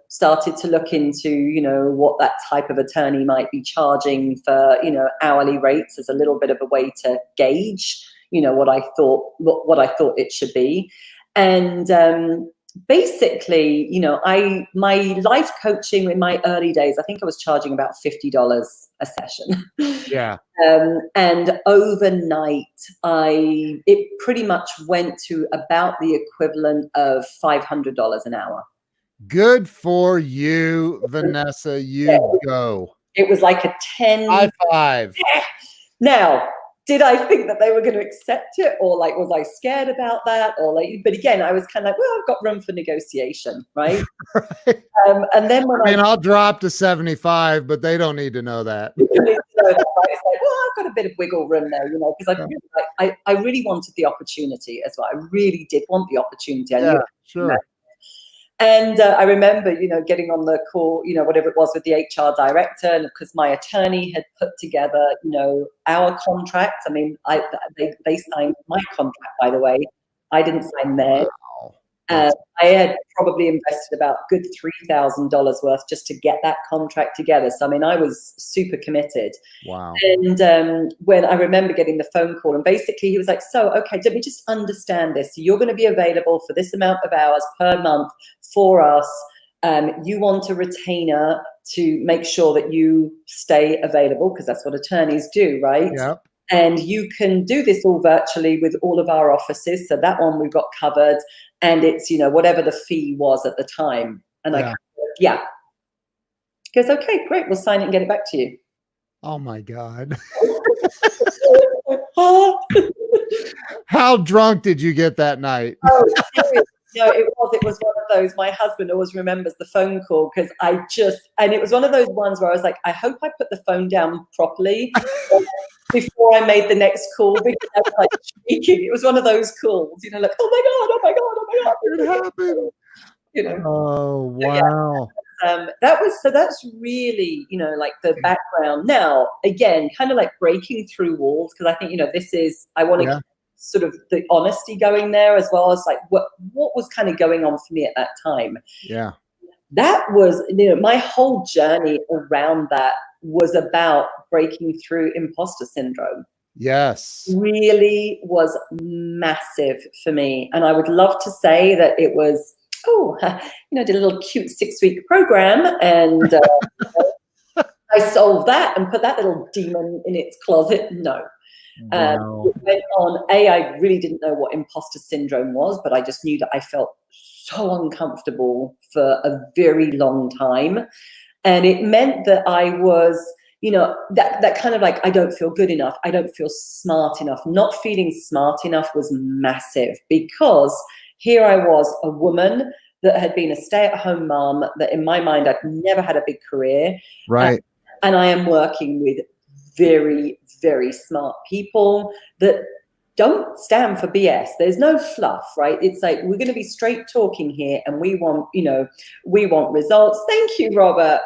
started to look into, what that type of attorney might be charging for, hourly rates as a little bit of a way to gauge, what I thought it should be. And basically, my life coaching in my early days, I think I was charging about $50 a session. Yeah. And overnight, it pretty much went to about the equivalent of $500 an hour. Good for you, Vanessa. You go. It was like a 10. High five. Now, did I think that they were going to accept it, or like, was I scared about that? Or like, but again, I was kind of like, well, I've got room for negotiation, right? Right. And then when I'll drop to 75, but they don't need to know that. It's like, well, I've got a bit of wiggle room there, because I really wanted the opportunity as well. I really did want the opportunity. I knew sure. And I remember, getting on the call, whatever it was, with the HR director, and because my attorney had put together, our contract. I mean, they signed my contract, by the way. I didn't sign theirs. I had probably invested about a good $3,000 worth just to get that contract together. So, I mean, I was super committed. Wow. And when I remember getting the phone call, and basically he was like, so, okay, let me just understand this. So you're going to be available for this amount of hours per month for us. You want a retainer to make sure that you stay available, because that's what attorneys do, right? Yep. And you can do this all virtually with all of our offices. So that one we've got covered. And it's, whatever the fee was at the time. And He goes, okay, great, we'll sign it and get it back to you. Oh my God. How drunk did you get that night? Oh, seriously. No, it was one of those. My husband always remembers the phone call because and it was one of those ones where I was like, I hope I put the phone down properly before I made the next call, because I was like shrieking. It was one of those calls, like, oh my God, oh my God, oh my God. It happened. Oh, wow. That's really, like the background. Now, again, kind of like breaking through walls, because I think, I want to keep sort of the honesty going there, as well as like what was kind of going on for me at that time. Yeah. That was, my whole journey around that was about breaking through imposter syndrome. Yes. Really was massive for me. And I would love to say that it was, did a little cute 6-week program, and I solved that and put that little demon in its closet. No. Wow. It went on. I really didn't know what imposter syndrome was, but I just knew that I felt so uncomfortable for a very long time. And it meant that I was, that kind of like, I don't feel good enough. I don't feel smart enough. Not feeling smart enough was massive, because here I was, a woman that had been a stay-at-home mom, that in my mind, I'd never had a big career. Right. And I am working with very, very smart people that don't stand for BS. There's no fluff, right? It's like, we're going to be straight talking here, and we want results. Thank you, Robert.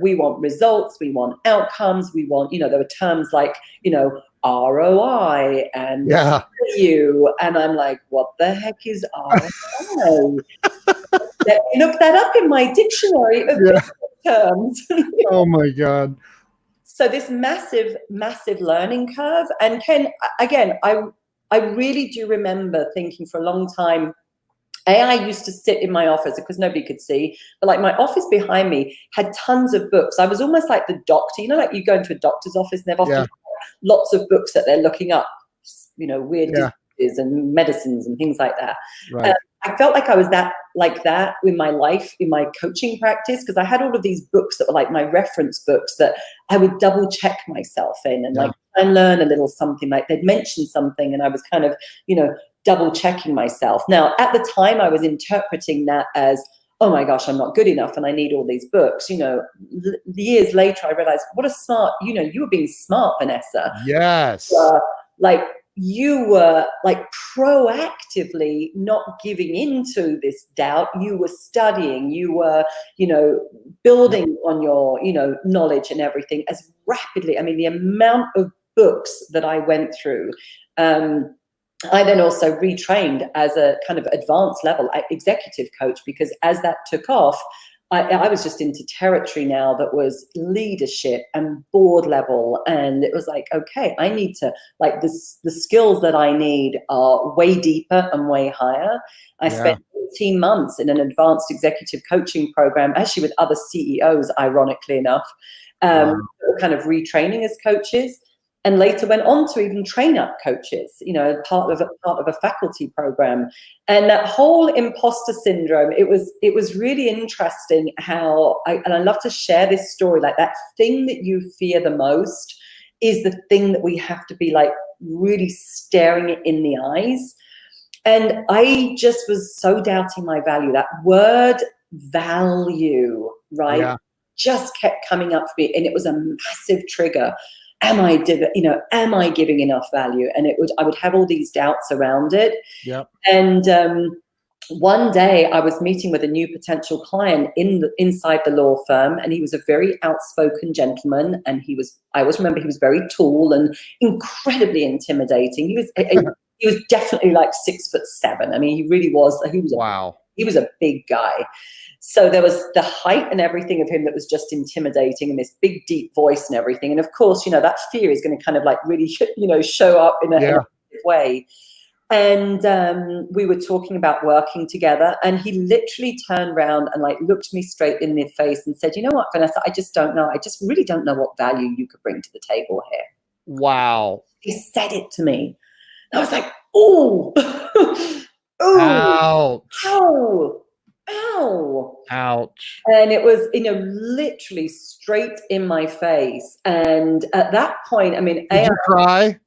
We want results. We want outcomes. We want, there were terms like, ROI and value. And I'm like, what the heck is ROI? Let me look that up in my dictionary of terms. Oh my God. So this massive, massive learning curve. And Ken, again, I really do remember thinking for a long time, I used to sit in my office because nobody could see, but like my office behind me had tons of books. I was almost like the doctor, like you go into a doctor's office and they've often lots of books that they're looking up, weird diseases and medicines and things like that. Right. I felt like I was like that in my life, in my coaching practice, because I had all of these books that were like my reference books that I would double check myself in, and like and learn a little something, like they'd mention something and I was kind of, double checking myself. Now, at the time I was interpreting that as, oh my gosh, I'm not good enough and I need all these books. Years later, I realized what a smart, you were being smart, Vanessa. Yes. You were like proactively not giving into this doubt. You were studying, you were, building on your, knowledge and everything as rapidly. I mean, the amount of books that I went through. I then also retrained as a kind of advanced level executive coach, because as that took off, I was just into territory now that was leadership and board level. And it was like, okay, I need to, like, the skills that I need are way deeper and way higher. I spent 18 months in an advanced executive coaching program, actually with other CEOs, ironically enough, kind of retraining as coaches. And later went on to even train up coaches, part of a faculty program. And that whole imposter syndrome, it was really interesting how, and I love to share this story, like that thing that you fear the most is the thing that we have to be like really staring it in the eyes. And I just was so doubting my value. That word value, right? Yeah. Just kept coming up for me. And it was a massive trigger. Am I giving enough value? And I would have all these doubts around it. Yep. And one day I was meeting with a new potential client inside the law firm, and he was a very outspoken gentleman. And I always remember he was very tall and incredibly intimidating. He was definitely like 6'7". I mean, he really was. He was a big guy. So there was the height and everything of him that was just intimidating, and this big, deep voice and everything. And of course, that fear is going to kind of like really, show up in a negative way. And we were talking about working together, and he literally turned around and like looked me straight in the face and said, you know what, Vanessa, I just don't know. I just really don't know what value you could bring to the table here. Wow. He said it to me. And I was like, oh, ouch. oh. ow. Ouch. And it was, literally straight in my face. And at that point, I mean, Did you cry?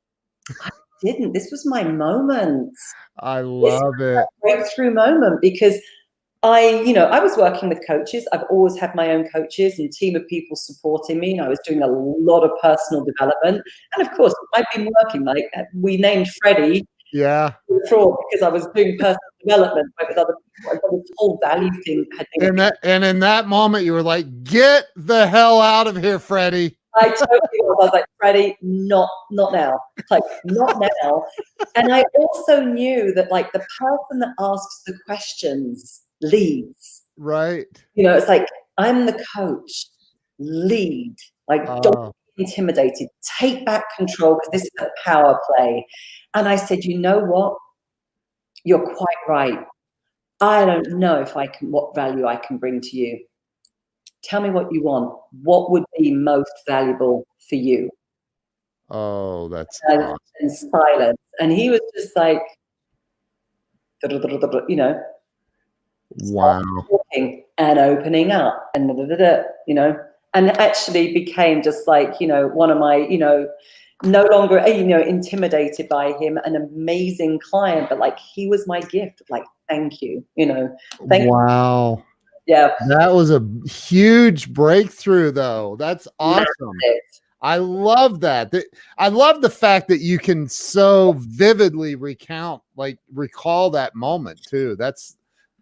I didn't. This was my moment. I This was love that it. breakthrough moment because I was working with coaches. I've always had my own coaches and team of people supporting me. And I was doing a lot of personal development. And of course, I've been working, like we named Freddie Yeah. fraud because I was doing personal development with other people. I got this whole value thing had been. And in that moment, you were like, "Get the hell out of here, Freddie." I totally was. I was like, Freddie, not now. Like, not now. And I also knew that, like, the person that asks the questions leads. Right. It's like, I'm the coach. Lead. Like, don't be intimidated. Take back control because this is a power play. And I said, you know what? You're quite right. I don't know what value I can bring to you. Tell me what you want. What would be most valuable for you? Oh, that's And awesome. in silence. And he was just like, Wow. talking and opening up and and actually became just like, one of my, no longer, intimidated by him, an amazing client, but like he was my gift. Like, thank you, thank you. Wow. Yeah. That was a huge breakthrough, though. That's awesome. Massive. I love that. I love the fact that you can so vividly recall that moment too. That's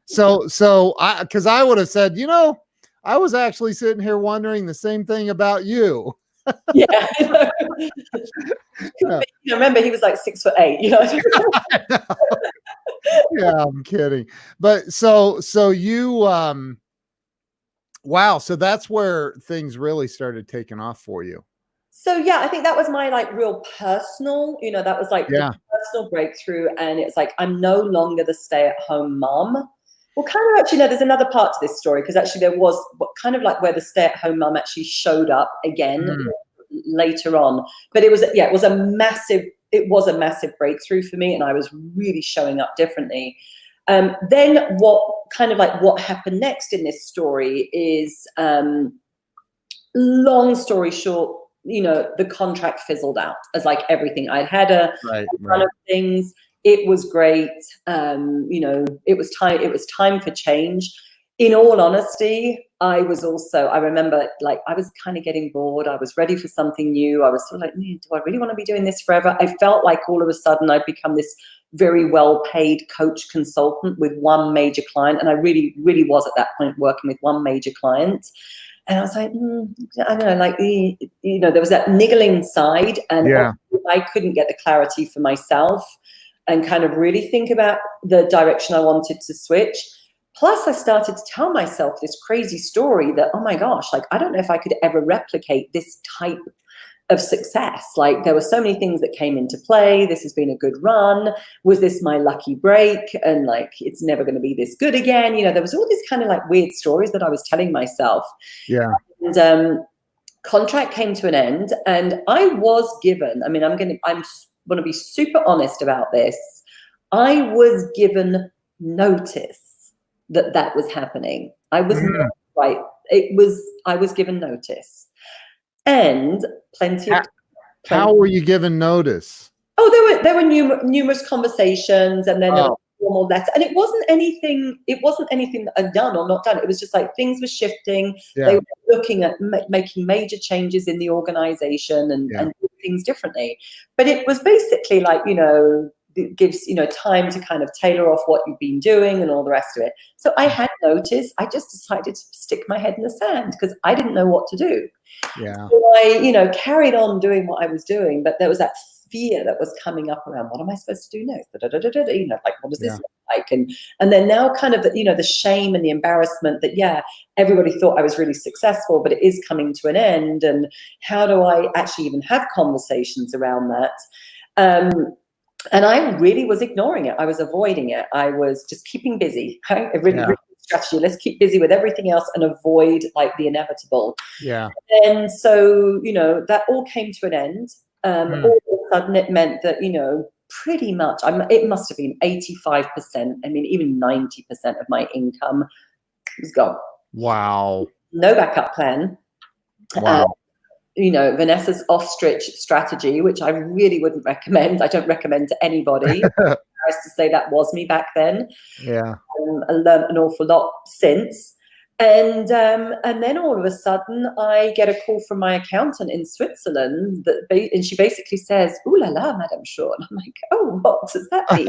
so because I would have said, I was actually sitting here wondering the same thing about you. Yeah. Yeah. Remember, he was like 6'8". Yeah, I'm kidding. But so you wow, so that's where things really started taking off for you. So yeah, I think that was my like real personal, that was like Yeah. the personal breakthrough. And it's like, I'm no longer the stay-at-home mom. Well, kind of actually, no, there's another part to this story because actually there was kind of like where the stay-at-home mom actually showed up again later on. But it was a massive breakthrough for me, and I was really showing up differently. Then what happened next in this story is, long story short, the contract fizzled out as like everything. I'd had a ton of things. It was great. It was time for change. In all honesty, I remember like I was kind of getting bored. I was ready for something new. I was sort of like, do I really want to be doing this forever? I felt like all of a sudden I'd become this very well-paid coach consultant with one major client. And I really, really was at that point working with one major client. And I was like, I don't know, like, there was that niggling side, and I couldn't get the clarity for myself and kind of really think about the direction I wanted to switch. Plus, I started to tell myself this crazy story that, oh my gosh, like, I don't know if I could ever replicate this type of success. Like, there were so many things that came into play. This has been a good run. Was this my lucky break? And like, it's never going to be this good again. There was all these kind of like weird stories that I was telling myself. Yeah. And contract came to an end, and I was given, I want to be super honest about this. I was given notice that was happening. I was not right. I was given notice. And plenty of. How were you given notice? Oh, there were numerous conversations, and then there was a formal letter. And it wasn't anything that I'd done or not done. It was just like things were shifting. Yeah. They were looking at making major changes in the organization and doing things differently. But it was basically like, it gives, time to kind of tailor off what you've been doing and all the rest of it. So I had noticed. I just decided to stick my head in the sand because I didn't know what to do. Yeah. So I, carried on doing what I was doing, but there was that fear that was coming up around, what am I supposed to do next? Like, what does this look like? And then now kind of, the shame and the embarrassment that, everybody thought I was really successful, but it is coming to an end. And how do I actually even have conversations around that? And I really was ignoring it. I was avoiding it. I was just keeping busy. Right? A really good strategy. Let's keep busy with everything else and avoid like the inevitable. Yeah. And so, that all came to an end. All of a sudden it meant that, pretty much, it must have been 85%, I mean, even 90% of my income was gone. Wow. No backup plan. Wow. You know, Vanessa's ostrich strategy, which I really wouldn't recommend. I don't recommend to anybody. Nice to say that was me back then. Yeah. I learned an awful lot since. And then all of a sudden, I get a call from my accountant in Switzerland, and she basically says, "Ooh la la, Madame Shaw." And I'm like, "Oh, what does that mean?"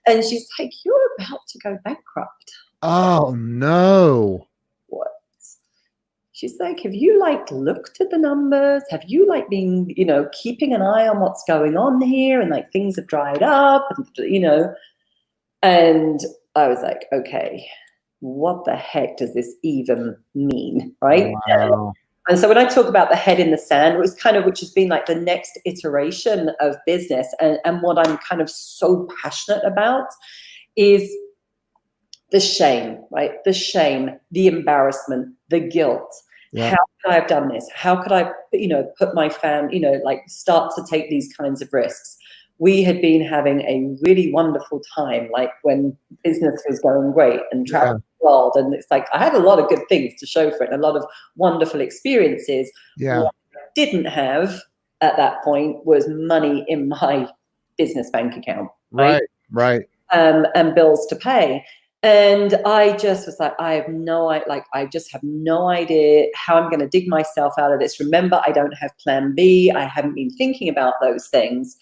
And she's like, "You're about to go bankrupt." Oh no. What? She's like, "Have you like looked at the numbers? Have you like been, you know, keeping an eye on what's going on here? And like things have dried up, and you know." And I was like, "Okay, what the heck does this even mean?" Right? Wow. And so when I talk about the head in the sand, which has been like the next iteration of business, and what I'm kind of so passionate about is the shame, right? The shame, the embarrassment, the guilt. Yeah. How could I have done this? How could I, you know, put my family, you know, like start to take these kinds of risks? We had been having a really wonderful time, like when business was going great and traveling the world. And it's like, I had a lot of good things to show for it, a lot of wonderful experiences. Yeah. What I didn't have at that point was money in my business bank account. Right. Right. And bills to pay. And I just was like, I just have no idea how I'm going to dig myself out of this. Remember, I don't have plan B. I haven't been thinking about those things.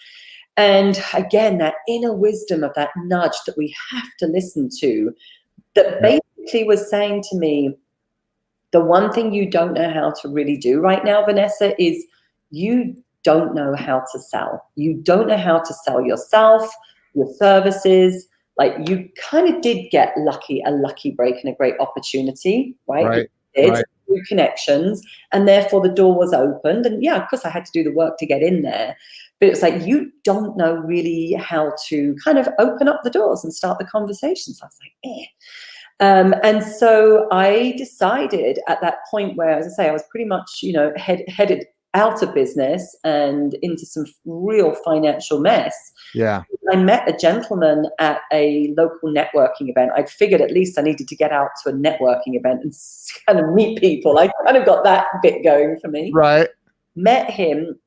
And again, that inner wisdom of that nudge that we have to listen to, that basically was saying to me, the one thing you don't know how to really do right now, Vanessa, is you don't know how to sell. You don't know how to sell yourself, your services. Like you kind of did get a lucky break and a great opportunity, right? Right. You did, Right. through connections, and therefore the door was opened. And yeah, of course I had to do the work to get in there. But it's like, you don't know really how to kind of open up the doors and start the conversations. I was like, eh. And so I decided at that point where, as I say, I was pretty much, you know, headed out of business and into some real financial mess. Yeah. I met a gentleman at a local networking event. I'd figured at least I needed to get out to a networking event and kind of meet people. I kind of got that bit going for me. Right. Met him.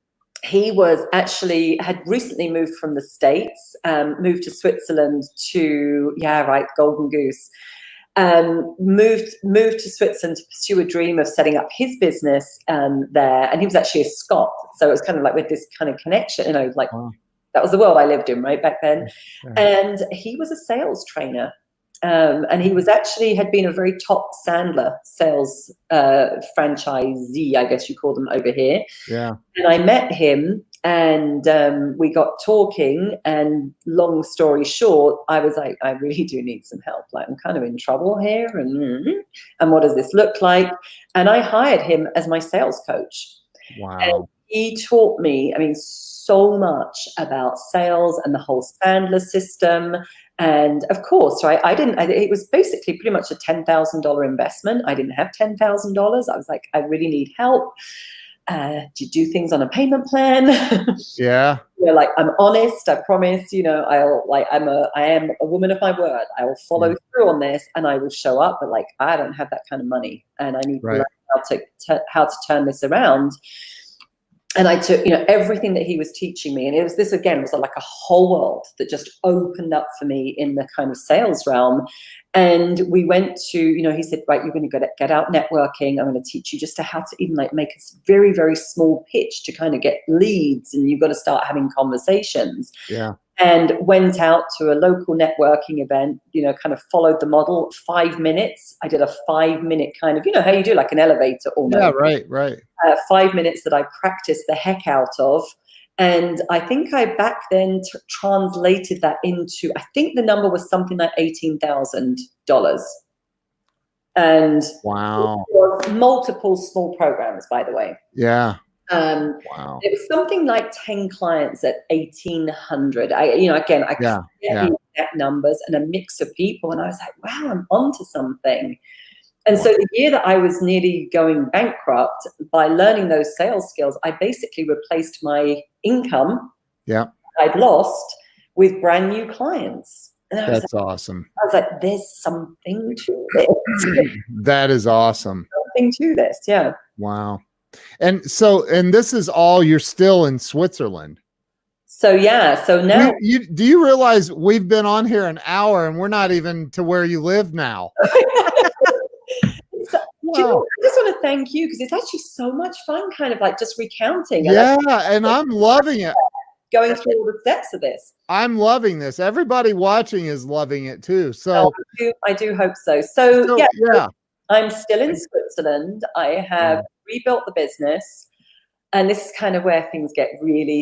He was actually had recently moved from the States, moved to Switzerland to, Golden Goose. Moved to Switzerland to pursue a dream of setting up his business there. And he was actually a Scot. So it was kind of like with this kind of connection, you know, like that was the world I lived in, right, back then. Yeah. And he was a sales trainer. And he was actually had been a very top Sandler sales franchisee, I guess you call them over here. Yeah. And I met him and we got talking, and long story short, I was like, I really do need some help. Like, I'm kind of in trouble here. And what does this look like? And I hired him as my sales coach. Wow. And he taught me, I mean, so much about sales and the whole Sandler system. And of course, right, it was basically pretty much a $10,000 investment. I didn't have $10,000. I was like, I really need help. Do you do things on a payment plan? Yeah. You know, like, I'm honest, I promise, you know, I am a woman of my word. I will follow through on this and I will show up, but like, I don't have that kind of money and I need to learn how to turn this around. And I took, you know, everything that he was teaching me, and this again was like a whole world that just opened up for me in the kind of sales realm. And we went to, you know, he said, right, you're going to get out networking. I'm going to teach you just how to even like make a very, very small pitch to kind of get leads, and you've got to start having conversations. Yeah. And went out to a local networking event, you know, kind of followed the model, 5 minutes. I did a 5-minute kind of, you know, how you do like an elevator almost. Yeah, right. 5 minutes that I practiced the heck out of. And I think I back then translated that into, I think the number was something like $18,000. And wow. it was multiple small programs, by the way. Yeah. Wow. It was something like 10 clients at 1,800. I get the exact numbers and a mix of people. And I was like, wow, I'm onto something. And so the year that I was nearly going bankrupt, by learning those sales skills, I basically replaced my income I'd lost with brand new clients. And That's awesome. I was like, there's something to this. That is awesome. Something to this, yeah. Wow. And so, and this is all, you're still in Switzerland. So yeah, so now do you realize we've been on here an hour and we're not even to where you live now? So, you know, I just want to thank you because it's actually so much fun, kind of like just recounting. Yeah, and I'm loving it. Going through all the steps of this. I'm loving this. Everybody watching is loving it too. So I do hope so. So yeah. I'm still in Switzerland. I have rebuilt the business. And this is kind of where things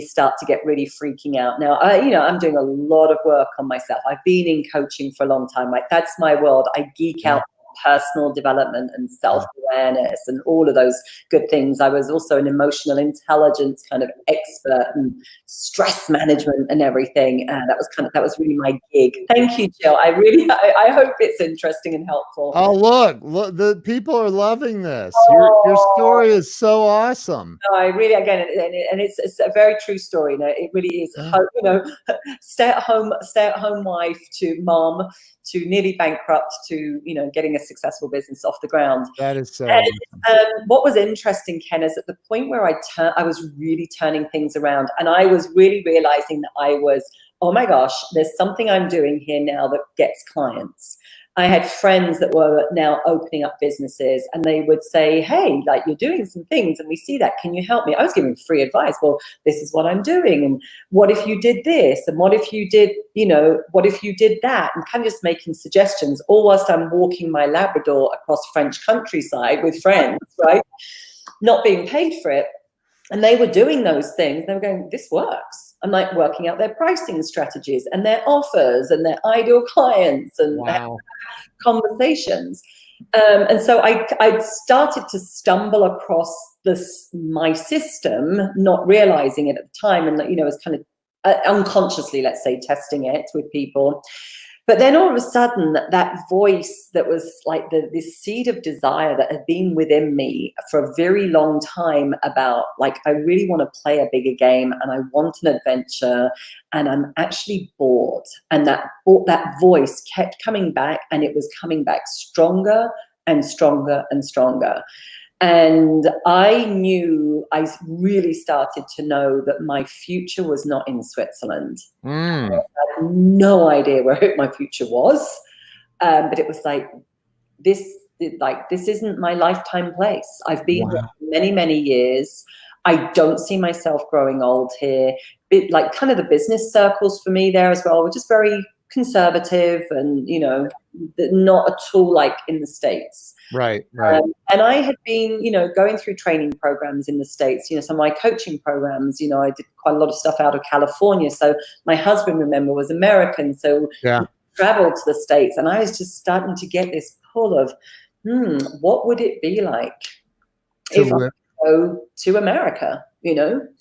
start to get really freaking out. Now, I'm doing a lot of work on myself. I've been in coaching for a long time. Like, that's my world. I geek out on personal development and self-awareness and all of those good things. I was also an emotional intelligence kind of expert and stress management and everything. That was really my gig. Thank you, Jill. I hope it's interesting and helpful. Oh, look, the people are loving this. Your story is so awesome. No, I really, again, and it's a very true story. It really is. Stay at home wife to mom to nearly bankrupt to getting a successful business off the ground. That is so. What was interesting, Ken, is at the point where I was really turning things around, and I was really realizing that I was, oh my gosh, there's something I'm doing here now that gets clients. I had friends that were now opening up businesses, and they would say, hey, like, you're doing some things and we see that. Can you help me? I was giving free advice. Well, this is what I'm doing. And what if you did this? And what if you did, what if you did that? And kind of just making suggestions, all whilst I'm walking my Labrador across French countryside with friends, right? Not being paid for it. And they were doing those things. They were going, this works. I'm like working out their pricing strategies and their offers and their ideal clients and their conversations. And so I started to stumble across my system, not realizing it at the time. And, it was kind of unconsciously, let's say, testing it with people. But then all of a sudden, that voice that was like this seed of desire that had been within me for a very long time about, like, I really want to play a bigger game and I want an adventure and I'm actually bored. And that voice kept coming back, and it was coming back stronger and stronger and stronger. And I really started to know that my future was not in Switzerland. I had no idea where my future was. But it was like, this isn't my lifetime place. I've been here for many, many years. I don't see myself growing old here. Like, kind of the business circles for me there as well were just very conservative and, not at all like in the States. Right. And I had been, going through training programs in the States, some of my coaching programs, I did quite a lot of stuff out of California. So my husband, remember, was American. So we traveled to the States, and I was just starting to get this pull of, what would it be like if I go to America,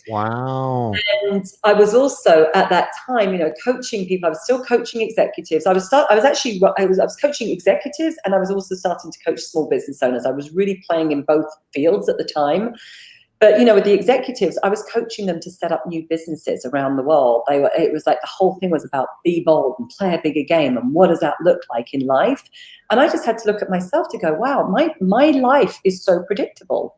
Wow. And I was also at that time, coaching people. I was still coaching executives. I was coaching executives, and I was also starting to coach small business owners. I was really playing in both fields at the time. But, with the executives, I was coaching them to set up new businesses around the world. It was like the whole thing was about be bold and play a bigger game. And what does that look like in life? And I just had to look at myself to go, wow, my life is so predictable.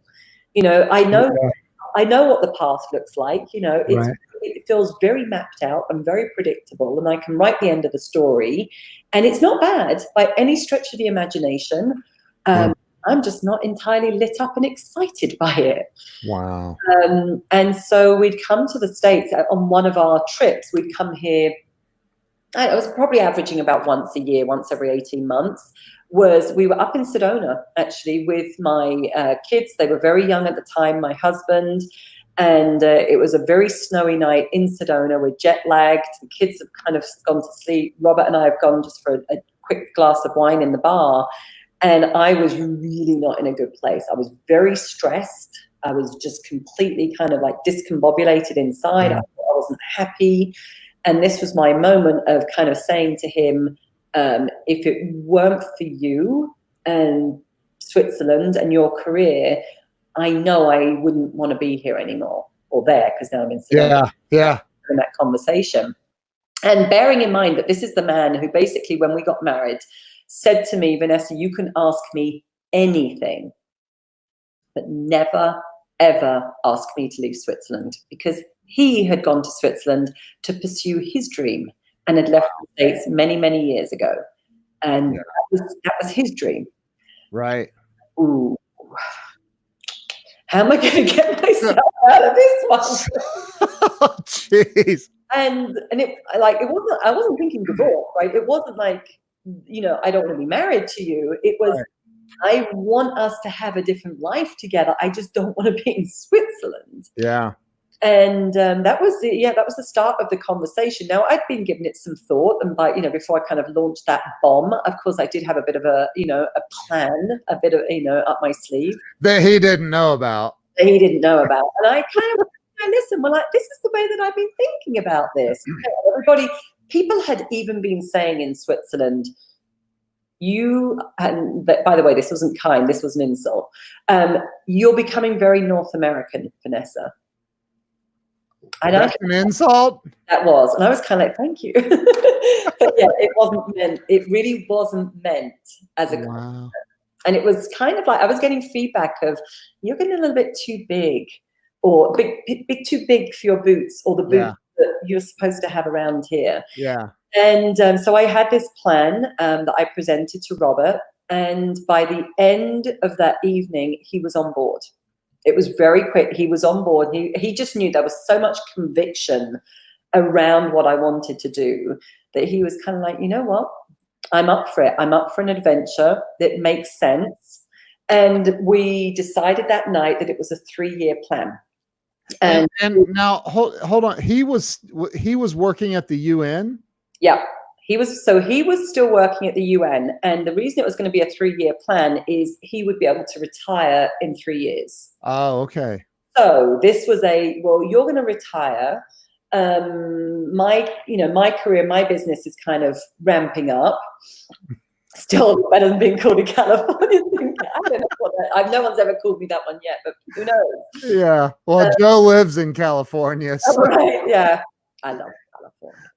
I know what the path looks like. It feels very mapped out and very predictable, and I can write the end of the story, and it's not bad by any stretch of the imagination. I'm just not entirely lit up and excited by it. Wow. And so we'd come to the States on one of our trips. We'd come here, I was probably averaging about once a year, once every 18 months. We were up in Sedona, actually, with my kids. They were very young at the time, my husband, and it was a very snowy night in Sedona. We're jet lagged. The kids have kind of gone to sleep. Robert and I have gone just for a quick glass of wine in the bar, and I was really not in a good place. I was very stressed. I was just completely kind of like discombobulated inside. I wasn't happy. And this was my moment of kind of saying to him, if it weren't for you and Switzerland and your career, I know I wouldn't want to be here anymore, or there, because now I'm in Sedona. Yeah. In that conversation. And bearing in mind that this is the man who basically, when we got married, said to me, Vanessa, you can ask me anything, but never, ever ask me to leave Switzerland, because he had gone to Switzerland to pursue his dream and had left the States many, many years ago. And that was his dream. Right. Ooh. How am I going to get myself out of this one? Oh, jeez. And it, like, it wasn't, I wasn't thinking divorce, right? It wasn't like, you know, I don't want to be married to you. It was, I want us to have a different life together. I just don't want to be in Switzerland. Yeah. And that was the start of the conversation. Now, I'd been giving it some thought, and by, you know, before I kind of launched that bomb, of course, I did have a bit of a, you know, a plan, a bit of, you know, up my sleeve that he didn't know about. And I kind of, listen, well, like, this is the way that I've been thinking about this. Everybody, people had even been saying in Switzerland, and by the way, this wasn't kind, this was an insult. You're becoming very North American, Vanessa. And that's an insult? That was. And I was kind of like, thank you. But yeah, it wasn't meant. It really wasn't meant as a compliment. And it was kind of like, I was getting feedback of, you're getting a little bit too big, or too big for your boots, or the boots that you're supposed to have around here. Yeah. And so I had this plan that I presented to Robert. And by the end of that evening, he was on board. It was very quick. He was on board. He just knew there was so much conviction around what I wanted to do that he was kind of like, you know what? I'm up for it. I'm up for an adventure that makes sense. And we decided that night that it was a 3-year plan. And now hold on. He was working at the UN? Yeah. He was still working at the UN, and the reason it was going to be a 3-year plan is he would be able to retire in 3 years. Oh, okay. So this was you're going to retire. My career, my business is kind of ramping up. Still better than being called a Californian. I don't know no one's ever called me that one yet, but who knows? Yeah. Well, Joe lives in California. So. Right. Yeah. I love California.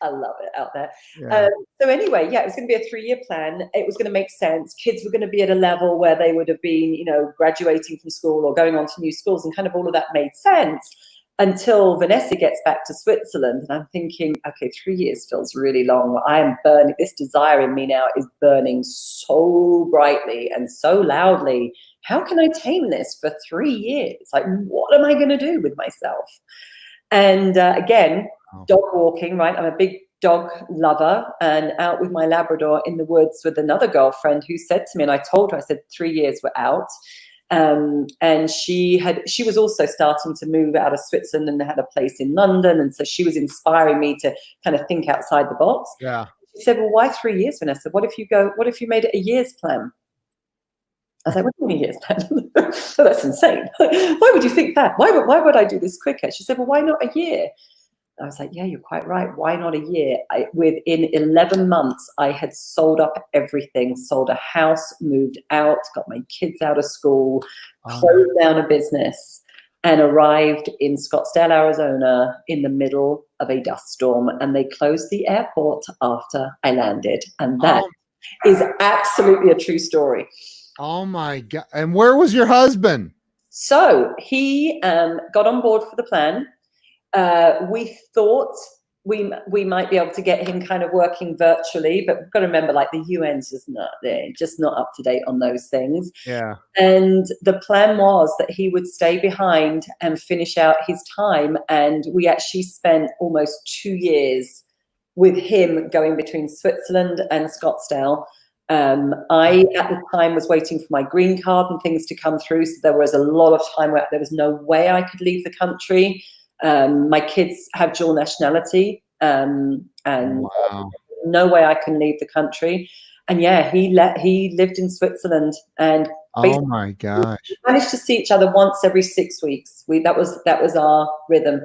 I love it out there. Yeah. So anyway, it was going to be a 3-year plan. It was going to make sense. Kids were going to be at a level where they would have been, you know, graduating from school or going on to new schools, and kind of all of that made sense until Vanessa gets back to Switzerland. And I'm thinking, okay, 3 years feels really long. I am burning. This desire in me now is burning so brightly and so loudly. How can I tame this for 3 years? Like, what am I going to do with myself? And again, dog walking, right? I'm a big dog lover, and out with my Labrador in the woods with another girlfriend who said to me, and I told her, I said, 3 years we're out. And she was also starting to move out of Switzerland and had a place in London. And so she was inspiring me to kind of think outside the box. Yeah. She said, well, why 3 years, Vanessa? What if you made it a year's plan? I was like, what do you mean a year's plan? Oh, that's insane. Why would you think that? Why would I do this quicker? She said, well, why not a year? I was like, yeah, you're quite right. Why not a year? Within 11 months, I had sold up everything, sold a house, moved out, got my kids out of school, closed down a business, and arrived in Scottsdale, Arizona in the middle of a dust storm. And they closed the airport after I landed. And that is absolutely a true story. Oh my God. And where was your husband? So he got on board for the plan. We thought we might be able to get him kind of working virtually, but we've got to remember, like, the UN's just not up to date on those things. Yeah. And the plan was that he would stay behind and finish out his time. And we actually spent almost 2 years with him going between Switzerland and Scottsdale. I, at the time, was waiting for my green card and things to come through. So there was a lot of time where there was no way I could leave the country. My kids have dual nationality, and no way I can leave the country. And yeah, he lived in Switzerland, and oh my gosh, we managed to see each other once every 6 weeks. That was our rhythm.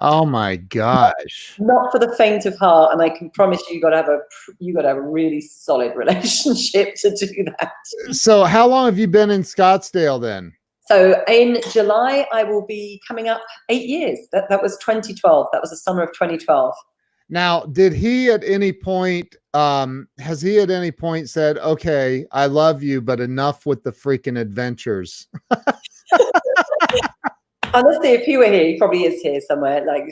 Oh my gosh. Not for the faint of heart, and I can promise you, you got to have a really solid relationship to do that. So how long have you been in Scottsdale then? So in July, I will be coming up 8 years. That was 2012. That was the summer of 2012. Now, did he at any point, has he at any point said, okay, I love you, but enough with the freaking adventures? Honestly, if he were here, he probably is here somewhere. Like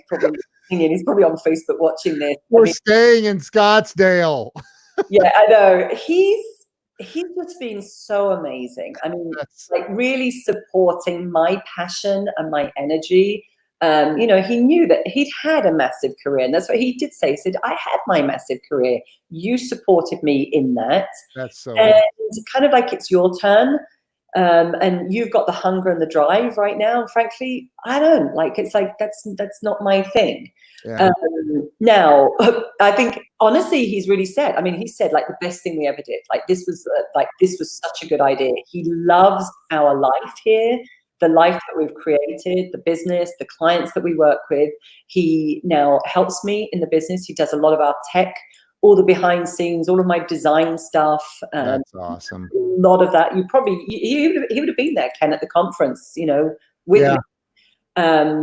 he's probably on Facebook watching this. We're staying in Scottsdale. Yeah, I know. He's just been so amazing. I mean, like really supporting my passion and my energy. You know, he knew that he'd had a massive career, and that's what he did say. He said, I had my massive career. You supported me in that. That's so and awesome. kind of like it's your turn. And you've got the hunger and the drive right now. And frankly, I don't. Like, it's like that's not my thing. Yeah. Now, I think honestly, he's really said. I mean, he said like the best thing we ever did. Like this was such a good idea. He loves our life here, the life that we've created, the business, the clients that we work with. He now helps me in the business. He does a lot of our tech, all the behind scenes, all of my design stuff. That's awesome. A lot of that. He would have been there, Ken, at the conference, you know, with me.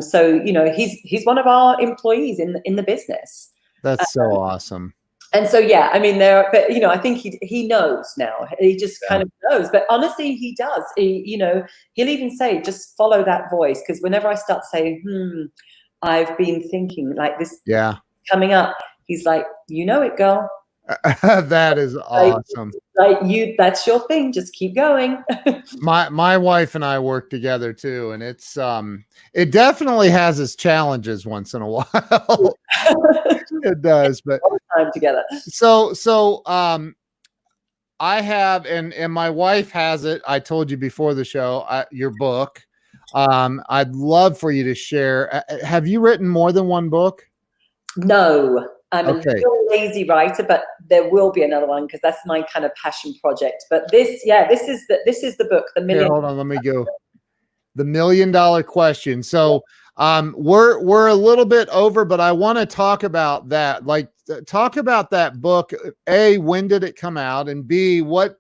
So, you know, he's one of our employees in the business. That's so awesome. And so, yeah, I mean, but you know, I think he knows now. He just kind of knows. But honestly, he does. You know, he'll even say, just follow that voice. Because whenever I start saying, I've been thinking like this coming up, he's like, you know it, girl. That is awesome. Like that's your thing. Just keep going. My wife and I work together too, and it's it definitely has its challenges once in a while. It does, but all the time together. So I have, and my wife has it. I told you before the show, your book. I'd love for you to share. Have you written more than one book? No. I'm a little lazy writer, but there will be another one because that's my kind of passion project. But this is the book, The Million. Here, hold on, let me go. The $1 Million Question. So we're a little bit over, but I want to talk about that. Like, talk about that book. A, when did it come out? And B, what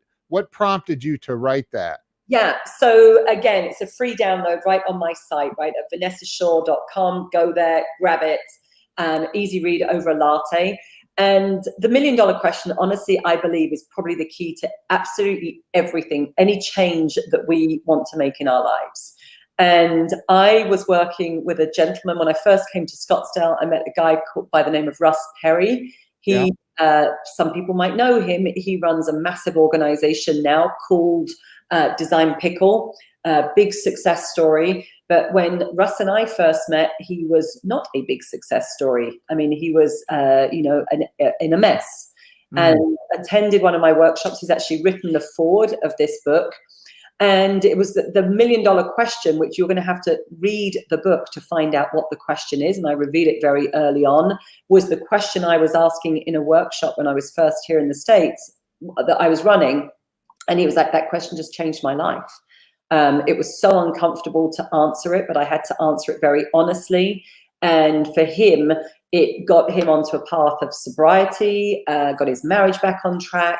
prompted you to write that? Yeah, so again, it's a free download right on my site, right, at vanessashaw.com. Go there, grab it. Easy read over a latte. And the $1 Million Question, honestly, I believe is probably the key to absolutely everything, any change that we want to make in our lives. And I was working with a gentleman when I first came to Scottsdale. I met a guy called by the name of Russ Perry. He, some people might know him. He runs a massive organization now called Design Pickle, big success story. But when Russ and I first met, he was not a big success story. I mean, he was, you know, in a mess. And attended one of my workshops. He's actually written the foreword of this book. And it was the $1 Million Question, which you're going to have to read the book to find out what the question is. And I revealed it very early on, was the question I was asking in a workshop when I was first here in the States that I was running. And he was like, that question just changed my life. It was so uncomfortable to answer it, but I had to answer it very honestly. And for him, it got him onto a path of sobriety, got his marriage back on track,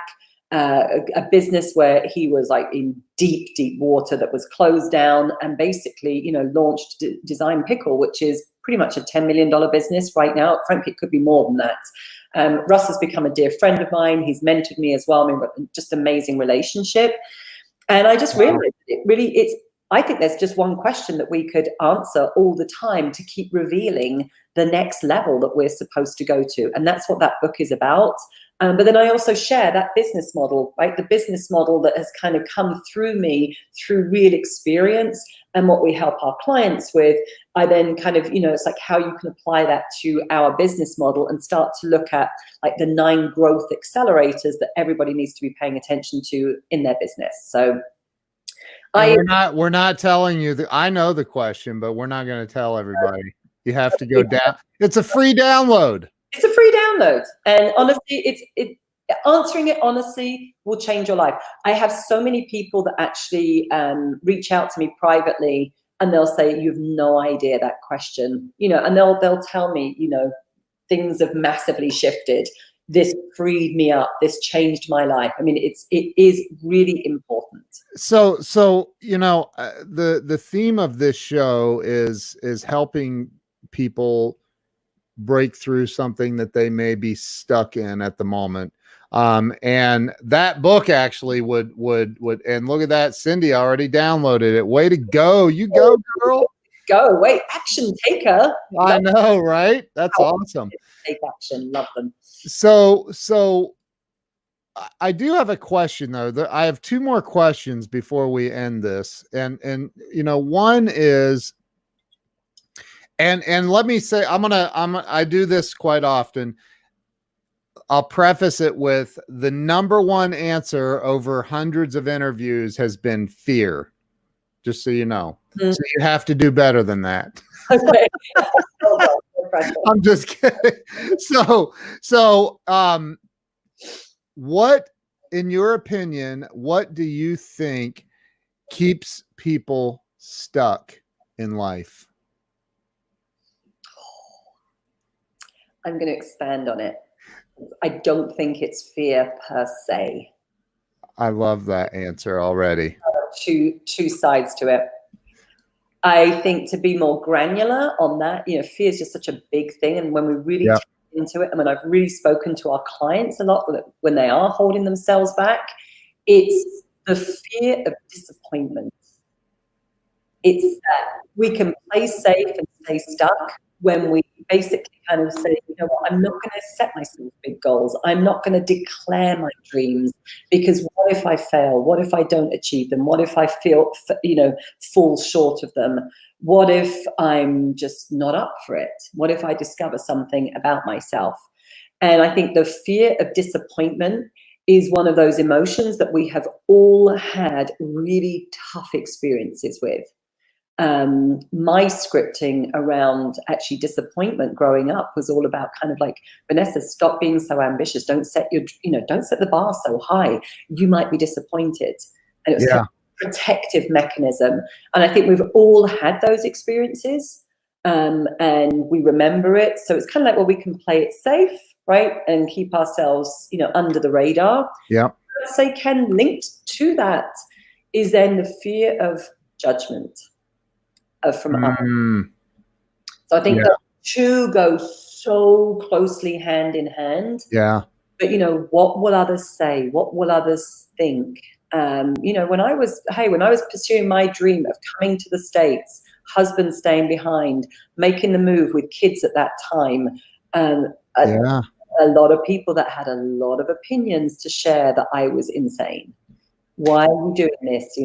a business where he was like in deep, deep water that was closed down, and basically, you know, launched Design Pickle, which is pretty much a $10 million business right now. Frankly, it could be more than that. Russ has become a dear friend of mine. He's mentored me as well. I mean, just amazing relationship. And I just realized I think there's just one question that we could answer all the time to keep revealing the next level that we're supposed to go to. And that's what that book is about. But then I also share that business model, right? The business model that has kind of come through me through real experience and what we help our clients with. I then kind of, you know, it's like how you can apply that to our business model and start to look at like the 9 growth accelerators that everybody needs to be paying attention to in their business. So we're not telling you that. I know the question, but we're not going to tell everybody. You have to go down. It's a free download. It's a free download. And honestly, answering it honestly will change your life. I have so many people that actually reach out to me privately, and they'll say, you have no idea that question, you know, and they'll tell me, you know, things have massively shifted. This freed me up. This changed my life. I mean, it is really important. So, the theme of this show is helping people break through something that they may be stuck in at the moment. And that book actually would, and look at that, Cindy already downloaded it. Way to go. You go, girl. Go. Wait, action taker. I know, right? That's awesome. Take action. Love them. So I do have a question though. I have two more questions before we end this. And one is, and let me say, I do this quite often. I'll preface it with the number one answer over hundreds of interviews has been fear. Just so you know. Mm-hmm. So you have to do better than that. Okay. I'm just kidding. So, what, in your opinion, what do you think keeps people stuck in life? I'm going to expand on it. I don't think it's fear per se. I love that answer already. Two sides to it. I think to be more granular on that, fear is just such a big thing. And when we really tap into it, I mean, I've really spoken to our clients a lot when they are holding themselves back. It's the fear of disappointment. It's that we can play safe and stay stuck when we basically kind of say, you know what, I'm not going to set myself big goals. I'm not going to declare my dreams, because what if I fail? What if I don't achieve them? What if I fall short of them? What if I'm just not up for it? What if I discover something about myself? And I think the fear of disappointment is one of those emotions that we have all had really tough experiences with. My scripting around actually disappointment growing up was all about kind of like, Vanessa, stop being so ambitious. Don't set the bar so high. You might be disappointed. And it was kind of a protective mechanism. And I think we've all had those experiences, and we remember it. So it's kind of like, well, we can play it safe, right? And keep ourselves, under the radar. Yeah. I'd say, Ken, linked to that is then the fear of judgment. From others. So I think the two go so closely hand in hand. Yeah. But what will others say? What will others think? When I was pursuing my dream of coming to the States, husband staying behind, making the move with kids at that time, a lot of people that had a lot of opinions to share that I was insane. Why are you doing this?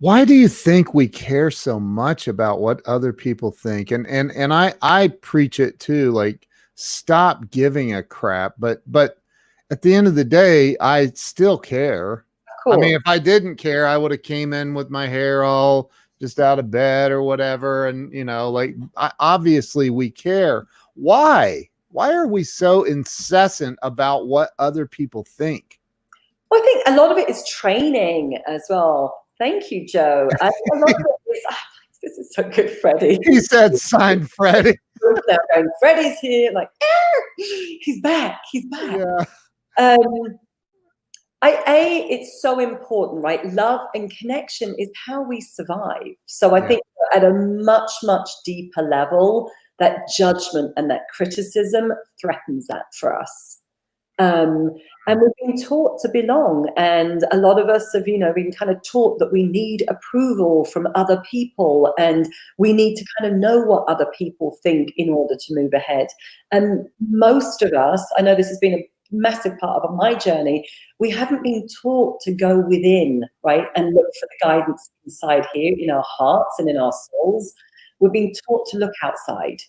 Why do you think we care so much about what other people think? And I preach it too, like, stop giving a crap. But at the end of the day, I still care. Cool. I mean, if I didn't care, I would have came in with my hair all just out of bed or whatever. And, obviously we care. Why? Why are we so incessant about what other people think? Well, I think a lot of it is training as well. Thank you, Joe. A lot of it is, this is so good, Freddie. He said, "Sign Freddie." Freddie's here, like, he's back. He's back. Yeah. It's so important, right? Love and connection is how we survive. So I think at a much, much deeper level, that judgment and that criticism threatens that for us. And we've been taught to belong, and a lot of us have, been kind of taught that we need approval from other people, and we need to kind of know what other people think in order to move ahead. And most of us, I know this has been a massive part of my journey, we haven't been taught to go within, right, and look for the guidance inside here in our hearts and in our souls. We're being taught to look outside.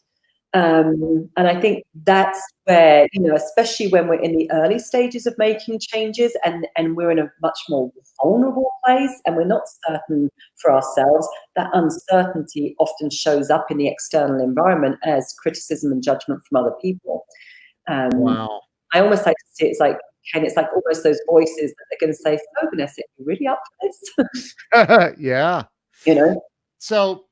And I think that's where, especially when we're in the early stages of making changes and we're in a much more vulnerable place and we're not certain for ourselves, that uncertainty often shows up in the external environment as criticism and judgment from other people. Wow. I almost like to see it's like, Ken, it's like almost those voices that are going to say, "So, Vanessa, are you really up for this?" Yeah. So,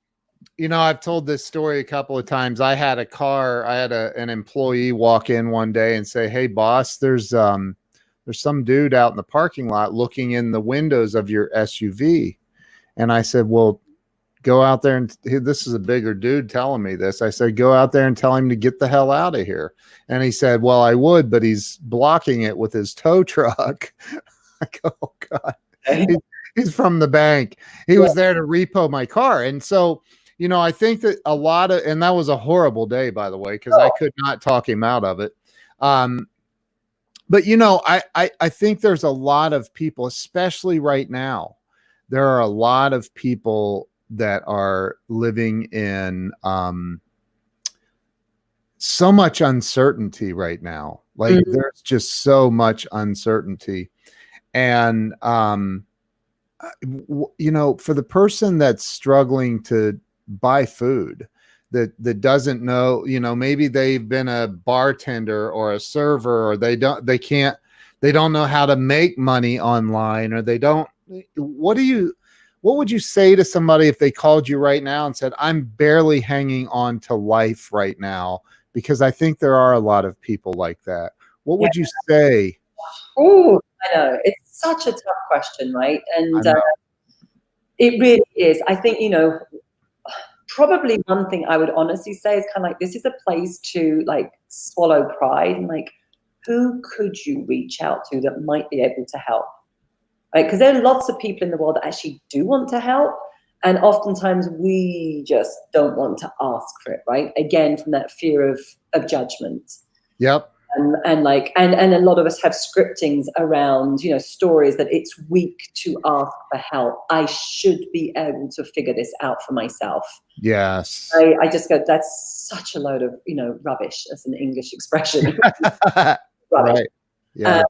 I've told this story a couple of times. I had an employee walk in one day and say, "Hey boss, there's there's some dude out in the parking lot looking in the windows of your SUV. And I said, well, go out there and this is a bigger dude telling me this. I said, go out there and tell him to get the hell out of here. And he said, well, I would, but he's blocking it with his tow truck. I go, oh God, he's from the bank. He was there to repo my car. And so, you know, I think that a lot of, and that was a horrible day, by the way, because I could not talk him out of it. But you know, I think there's a lot of people, especially right now, there are a lot of people that are living in so much uncertainty right now. Like there's just so much uncertainty. And, you know, for the person that's struggling to buy food, that doesn't know, you know, maybe they've been a bartender or a server, or they don't know how to make money online, or they don't, what would you say to somebody if they called you right now and said, I'm barely hanging on to life right now? Because I think there are a lot of people like that. What would you say? Oh, I know. It's such a tough question, right? And it really is. I think, you know, probably one thing I would honestly say is kind of like, this is a place to like swallow pride and like, who could you reach out to that might be able to help? Right? Because there are lots of people in the world that actually do want to help. And oftentimes we just don't want to ask for it, right? Again, from that fear of judgment. Yep. And a lot of us have scriptings around, you know, stories that it's weak to ask for help. I should be able to figure this out for myself. Yes. I just go, that's such a load of, you know, rubbish, as an English expression. Right. Yeah.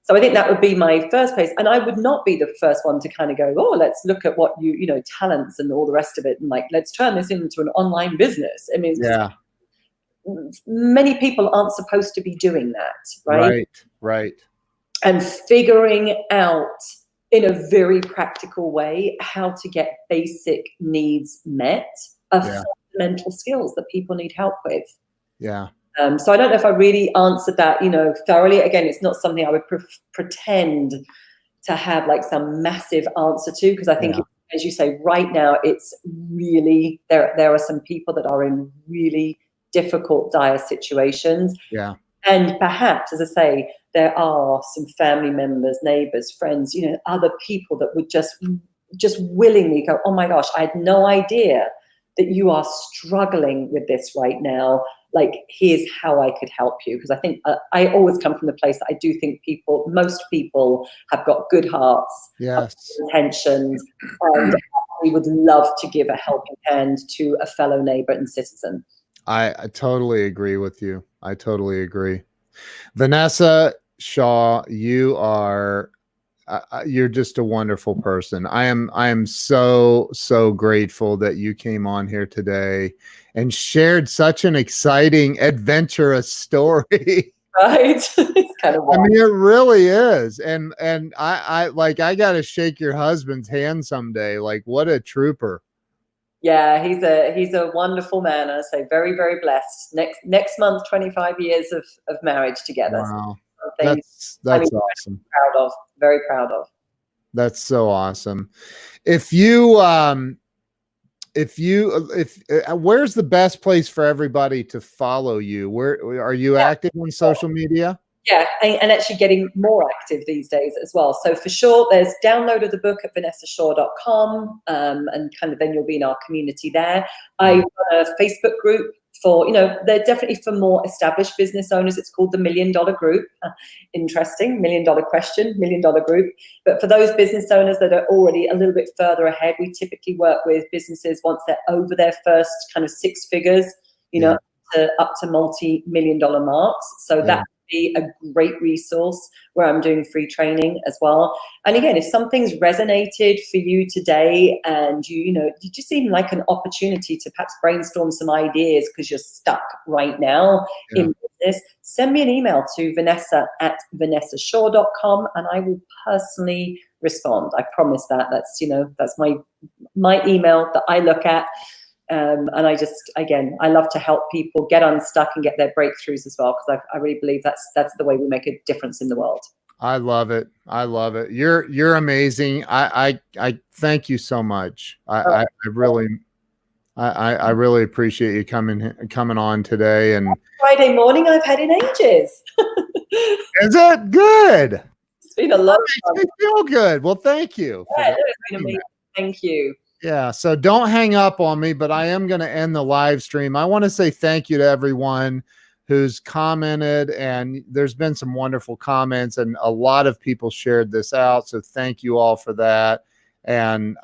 So I think that would be my first place. And I would not be the first one to kind of go, oh, let's look at what you know, talents and all the rest of it. And like, let's turn this into an online business. I mean, many people aren't supposed to be doing that, right? Right. And figuring out in a very practical way how to get basic needs met are fundamental skills that people need help with. Yeah. So I don't know if I really answered that, you know, thoroughly. Again, it's not something I would pretend to have like some massive answer to, because I think, as you say, right now, it's really, there are some people that are in really difficult, dire situations. Yeah. And perhaps, as I say, there are some family members, neighbors, friends, you know, other people that would just willingly go, oh my gosh, I had no idea that you are struggling with this right now. Like, here's how I could help you. Because I think I always come from the place that I do think most people have got good hearts, intentions, and we would love to give a helping hand to a fellow neighbor and citizen. I totally agree with you. I totally agree. Vanessa Shaw, you are you're just a wonderful person. I am so grateful that you came on here today and shared such an exciting, adventurous story. Right. It's kind of wild. I mean, it really is. And I got to shake your husband's hand someday. Like, what a trooper. Yeah, he's a wonderful man. I say very, very blessed. Next month, 25 years of marriage together. Wow. That's awesome. Proud of, very proud of. That's so awesome. If where's the best place for everybody to follow you? Where are you active on social media? Yeah, and actually getting more active these days as well. So for sure, there's download of the book at vanessashaw.com, and kind of then you'll be in our community there. I run a Facebook group for, you know, they're definitely for more established business owners. It's called the $1 Million Group. Interesting, $1 million question, $1 Million Group. But for those business owners that are already a little bit further ahead, we typically work with businesses once they're over their first kind of 6 figures, you know, up to multi-million-dollar marks. So that be a great resource where I'm doing free training as well. And again, if something's resonated for you today and you just even like an opportunity to perhaps brainstorm some ideas because you're stuck right now in business, send me an email to vanessa@vanessashaw.com and I will personally respond. I promise that. That's my email that I look at. And I love to help people get unstuck and get their breakthroughs as well, because I really believe that's the way we make a difference in the world. I love it. I love it. You're amazing. I thank you so much. I really I really appreciate you coming on today. And Friday morning I've had in ages. is it good? It's been a lot of fun. Makes me feel good. Well, thank you for Yeah, that. it's been amazing. Thank you. Yeah, so don't hang up on me, but I am going to end the live stream. I want to say thank you to everyone who's commented, and there's been some wonderful comments, and a lot of people shared this out. So thank you all for that. And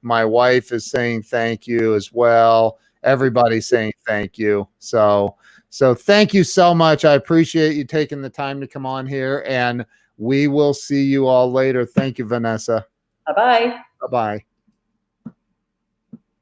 my wife is saying thank you as well. Everybody's saying thank you. So thank you so much. I appreciate you taking the time to come on here, and we will see you all later. Thank you, Vanessa. Bye-bye. Bye-bye.